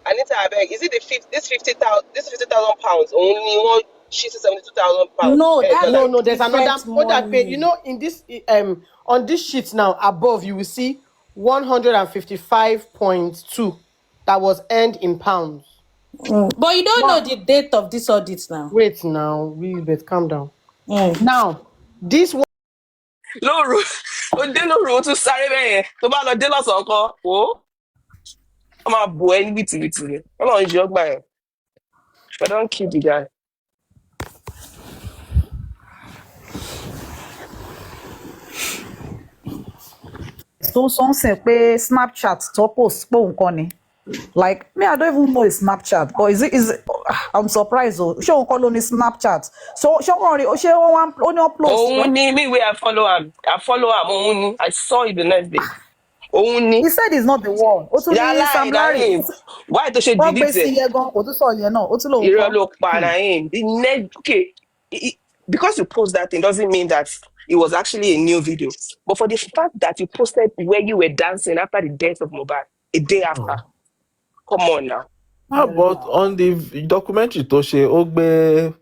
Anita, I beg. Is it this 50,000 pounds? Only one sheet 72,000 pounds. No, that's No, there's another. different What that paid? money. You know, in this on this sheet now above, you will see 155.2 that was earned in pounds. But you don't know the date of this audit now. Wait now, Lilibet, calm down. Now, this one. lóru ó dé lóru ó tún sáré bẹ́ẹ̀ yẹn tó bá lọ dé lọ́sàn-án kan wò ó máa bò ẹ́ ní wìtìwìtì ni ọlọ́run ṣe ọgbà yẹn but don't kill the guy. tó sọ́nsìn pé Snapchat tó post pé òun kọ́ ni like me I don't even know it's Snapchat but is I'm surprised o ṣé òun kọ́ ló ní Snapchat so ṣé wọ́n rí ṣé wọ́n ó ní upload. òun ní me wey I follow am òun ní I saw it the next day òun ní. He said he's not the one ó tún ní Sam Larry why tó ṣe wọ́n gbé delete sí iye gan kò tún sọ yẹn náà ó tún lòun kọ́. irọ́ ló pa Naim the next okay because you post that thing doesn't mean that it was actually a new video but for the fact that you posted where you were dancing after the death of Mohbad a day after come on now. But on the documentary tó ṣe ó gbé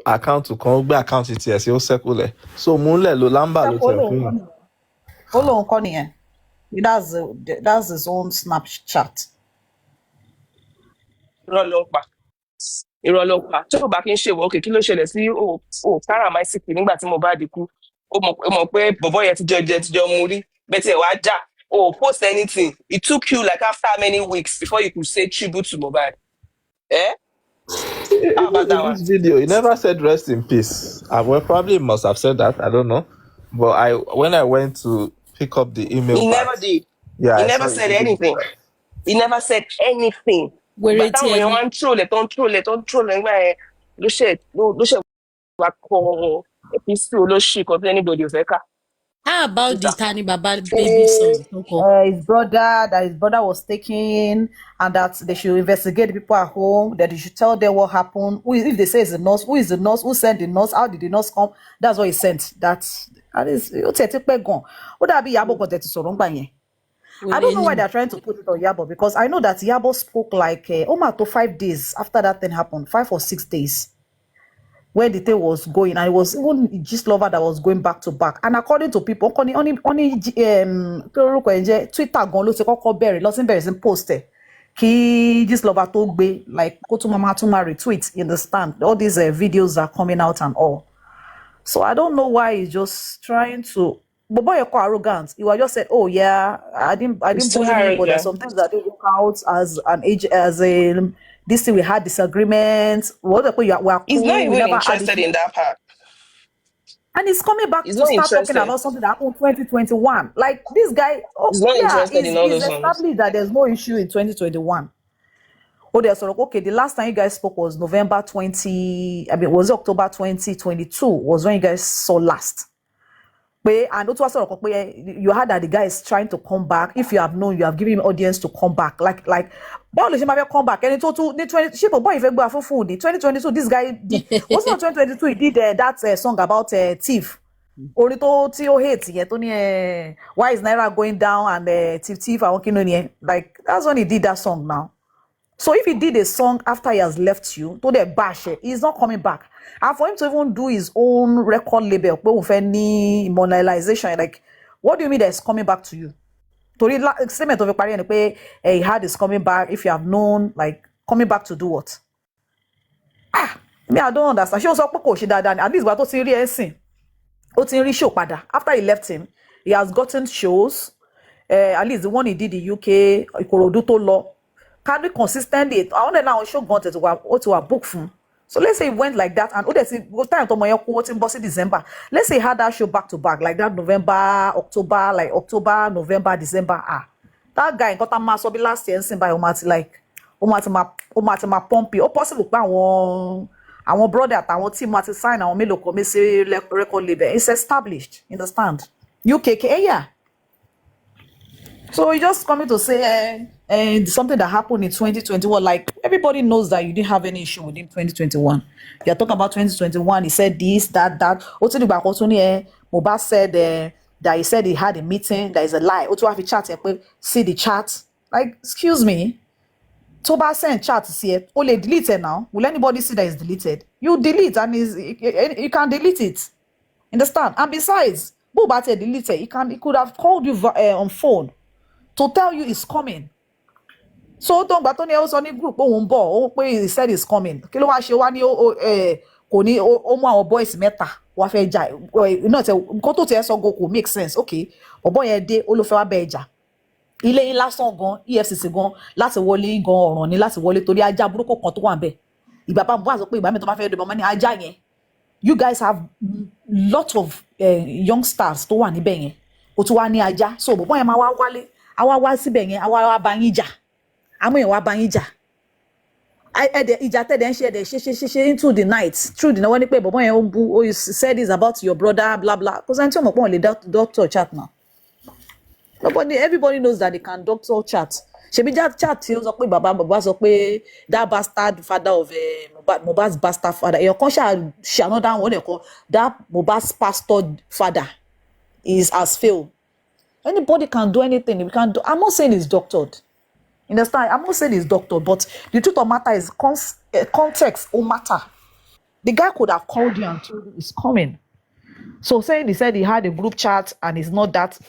àkáǹtì kan ó gbé àkáǹtì tiẹ̀ sí ó sẹ́kùlẹ̀ so múlẹ̀ ló lámbà ló tẹ̀ fún yìí. ó lóun kọ́ nìyẹn that's his own Snapchat. irọ́ ló pa tó bá kí n ṣe wọ òkè kí ló ṣẹlẹ̀ sí káràmáìsìkì nígbà tí Mohbad kú ó mọ̀ pé bọ̀bọ̀ yẹn ti jọ mú rí bẹ́ẹ̀ tí ẹ̀ wá já post anything it took you like after many weeks before you could say tribute to Mohbad. How about that one? This video he never said rest in peace. Well, probably must have said that, I don't know, but when I went to pick up the email he back, never did. Yeah, he never said anything. He never said anything. But táwọn èèyàn wá ń troll nígbà yẹn ló ṣe wá kọ epistle olóṣì kan tí anybody ò fẹ́ ká. How about the Tani Baba baby son? His brother was taken, and that they should investigate the people at home. That they should tell them what happened. If they say it's the nurse, who is the nurse? Who sent the nurse? How did the nurse come? That's what he sent. That is. Would that be Yabo got to Sorongba? I don't know why they're trying to put it on Yabo because I know that Yabo spoke like to 5 days after that thing happened, 5 or 6 days. Where the thing was going, and it was even Gist Lover that was going back to back. And according to people, only Twitter gone ló ti kọ́kọ́ bẹ̀rẹ̀ ló ti bẹ̀rẹ̀ sí post ẹ̀ kí this lover tó gbé like kó tún máa retweet, you understand, all these videos are coming out and all. So I don't know why he's just trying to. But boy, you're quite arrogant. You were just said, "Oh yeah, I didn't It's too bully you," but there's arrogant. some things that don't work out as an age, as a this thing we had disagreements. What we are He's not cool. We even never had interested issues. in that part. And he's coming back He's to not start talking interested. about something that happened in 2021. Like this guy, oh He's not yeah, interested in all he's those ones. established that there's no issue in 2021. Oh, there's sort of okay. The last time you guys spoke was November 20. I mean, was it October 2022? Was when you guys saw last. And also sort of you heard that the guy is trying to come back. If you have known, you have given him audience to come back. Like, boy, let him come back. And in total, the 20 shape of boy, if you go for food, the 2022, this guy did. Was not 2022? He did that song about thief. Only to Tio hate yet. Why is Naira going down and thief? Like that's when he did that song now. So if he did a song after he has left you, to the bash, he's not coming back. And for him to even do his own record label, any monetization, like, what do you mean that he's coming back to you? To the statement of a party, he had is coming back. If you have known, like, coming back to do what? Me, I don't understand. She also at least what to show pada. After he left him, he has gotten shows. At least the one he did in the UK, Ikorodu to law. Can we consistently? I want to now show God to a book from. So let's say it went like that, and time to my quoting bossy December. Let's say he had that show back to back, like that November, October, like October, November, December. That guy got a mass of last year and by Omati like Omati ma pumpy. Or possible by our brother at our team to sign our melo committee record label. It's established. Understand? UK, yeah. So you're just coming to say something that happened in 2021. Like everybody knows that you didn't have any issue within 2021. You're talking about 2021. He said this, that. Moba said that he said he had a meeting. That is a lie. Otu have a chat. See the chat. Like, excuse me. Toba send chat to see it. Only delete it now. Will anybody see that it's deleted? You delete and you can delete it. Understand? And besides, Boba said delete it. He could have called you on phone to tell you it's coming. So don't but Tony also on the group he said it's coming. Kí ló wá ṣe wá ní kò ní ó mú àwọn boys mẹ́ta wá fẹ́ jà. You know nǹkan tó tiẹ̀ sọ go kò make sense. Okay. Ọ̀bọ yẹn dé ó ló fẹ́ wá bẹ jà. Ilé yín lásán gan EFCC gan láti wọlé gan ọ̀ràn ni láti wọlé torí ajá burúkú kan tó wà ńbẹ̀. Ìgbà bá mo sọ pé ìgbà mi tó bá fẹ́ dé mama ní ajá yẹn. You guys have lot of youngsters tó wà níbẹ̀ yẹn. Ó tún wá ní ajá. So bọ̀bọ́ yẹn máa wá wálé. Àwa wá síbẹ̀ yẹn, àwa wá bá yín jà. Àmọ́ yẹn wá bá yín jà. Ìjà tẹ̀dẹ̀ ń ṣe ṣe into the night. Through the night, wọ́n ní pé bọ̀bọ́ yẹn ó bu, ó said this about your brother, blah, blah. Because ẹni tí ó mọ̀ pé wọ́n lè doctor chat now. Everybody knows that they can doctor chat. Ṣebí chat tí ó sọ pé bàbá sọ pé that bastard father of Mohbad's bastard father. Èèyàn kan ṣe another one they call that Mohbad's pastor father has failed. Anybody can do anything. We can do. I'm not saying it's doctored. Understand? I'm not saying it's doctored, but the truth of matter is context will matter. The guy could have called you and told you it's coming. So saying he said he had a group chat and it's not that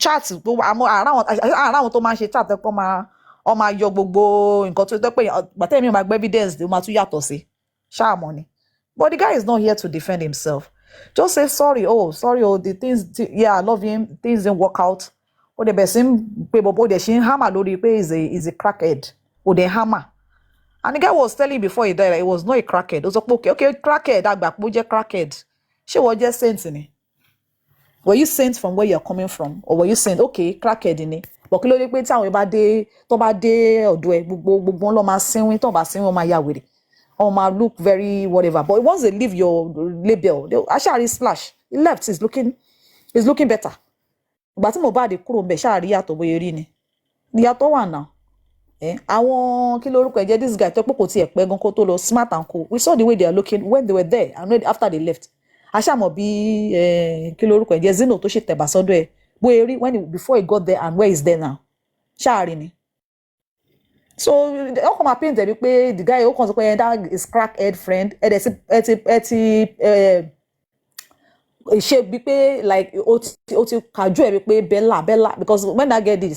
chat. Around to man she chat or my yọ gbogbo nǹkan tó tẹ́ pé gbàtẹ́ mi máa gbé evidence ó máa tún yàtọ̀ sí ṣáà money. But the guy is not here to defend himself. Just say sorry. Oh, sorry. Oh, the things. Yeah, I love him. Things didn't work out. Oh, the best him. Bobo the shin hammer. Lori pe is a crackhead. Oh, the hammer. And the guy was telling before he died that it was not a crackhead. It was like, okay, crackhead. That back, crackhead. She was just saying to me. Were you sent from where you're coming from, or were you sent okay, crackhead in it? But kí ló dé pé tí àwọn tó bá dé ọ̀dọ̀ ẹ̀ gbogbo ló máa sínwín tó bá sínwín ó máa yà wèrè. Or might look very whatever, but once they leave your label, they actually splash. He left. He's looking better. But Mohbad kúrò ńbẹ̀ ṣáàrí yàtọ̀ bóyá rí ni. Ìyàtọ̀ wà now. Àwọn kí lorúkọ ẹ̀jẹ̀ this guy tó pọ̀ kò tiẹ̀ pẹ́ gan kó tó lọ smart and cool. We saw the way they are looking when they were there and when after they left. Aṣáàmọ̀ bí kí lorúkọ ẹ̀jẹ̀ Zino tó ṣe tẹ̀bà sọ́dọ̀ ẹ̀ bóyá rí before he got there and where is there now. Ṣáàrí ni. So ó kàn máa paint ẹ̀rí pé the guy ó kàn sọ pé that is crackhead friend ṣe bí pé like ó ti kájú ẹ̀ pé Bella because when that girl did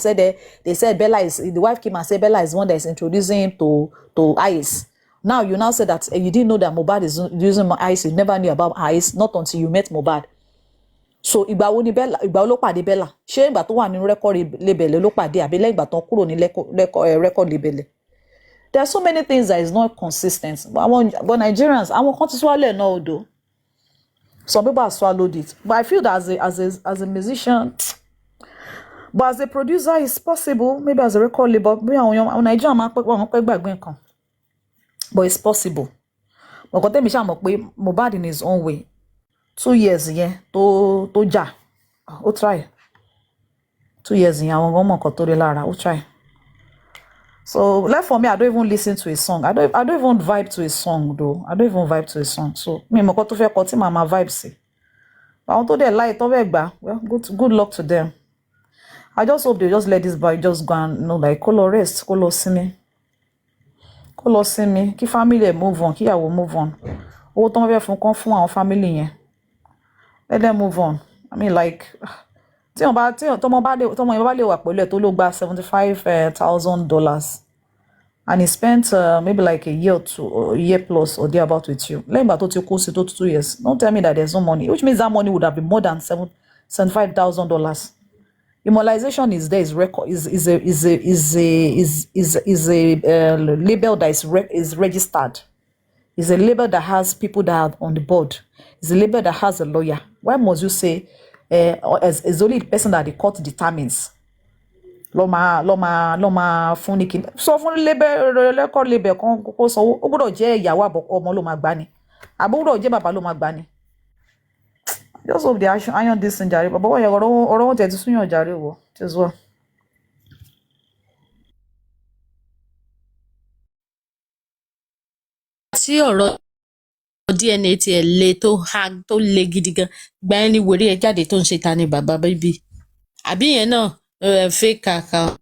they said Bella is the wife came and said Bella is one that is introducing him to Ice. Now you now say that you didn't know that Mohbad is using Ice, you never knew about Ice not until you met Mohbad. So ìgbà wo ló pàdé Bella? Ṣé ìgbà tó wà nínú record label ló pàdé àbí lẹ́yìn ìgbà tó kúrò ní record label? There are so many things that is not consistent. But Nigerians, àwọn kan ti swallow náà odò. Some people have swallowed it. But I feel that as a musician, but as a producer, it's possible. Maybe as a record label, maybe on Nigeria, but it's possible. But when Misha Mohbad in his own way, 2 years to ja, o try. 2 years o try. So left for me, I don't even listen to a song. I don't even vibe to a song though. I don't even vibe to a song. So me mo to fẹ́ kọ mama vibe sí. I want to they like to well, good luck to them. I just hope they just let this boy just go and like color rest, color see me. Kí family move on, kí ìyàwó move on. Owó tó fẹ́ fún àwọn family yẹn. Let them move on. I mean like tọ́mọ bá lè wà pẹ̀lú ẹ̀ tó ló gba $75,000 and he spent maybe like a year or a year plus or thereabout with you. Lẹ́yìn ìgbà tó ti kú sí tó 2 years. Don't tell me that there's no money, which means that money would have been more than $75,000. Immortalization is there, is a label that is registered. It's a label that has people that are on the board. It's a label that has a lawyer. Why must you say as only the person that the court determines? Loma funikin. So fun record label kan kó sanwó. Ó gbọ́dọ̀ jẹ́ ìyàwó ọmọ ló máa gbà ni. Àbí ó gbọ́dọ̀ jẹ́ bàbá ló máa gbà ni. Just hope they iron this in jare. But boy, ọ̀rọ̀ wọn tẹ̀ ti súnyàn jare wo. As well. tí ọ̀rọ̀ DNA tiẹ̀ le tó le gidi gan gba ẹni wèrè ẹ̀ jáde tó ń ṣe ta ni bàbá bíbí àbí yẹn náà fake account.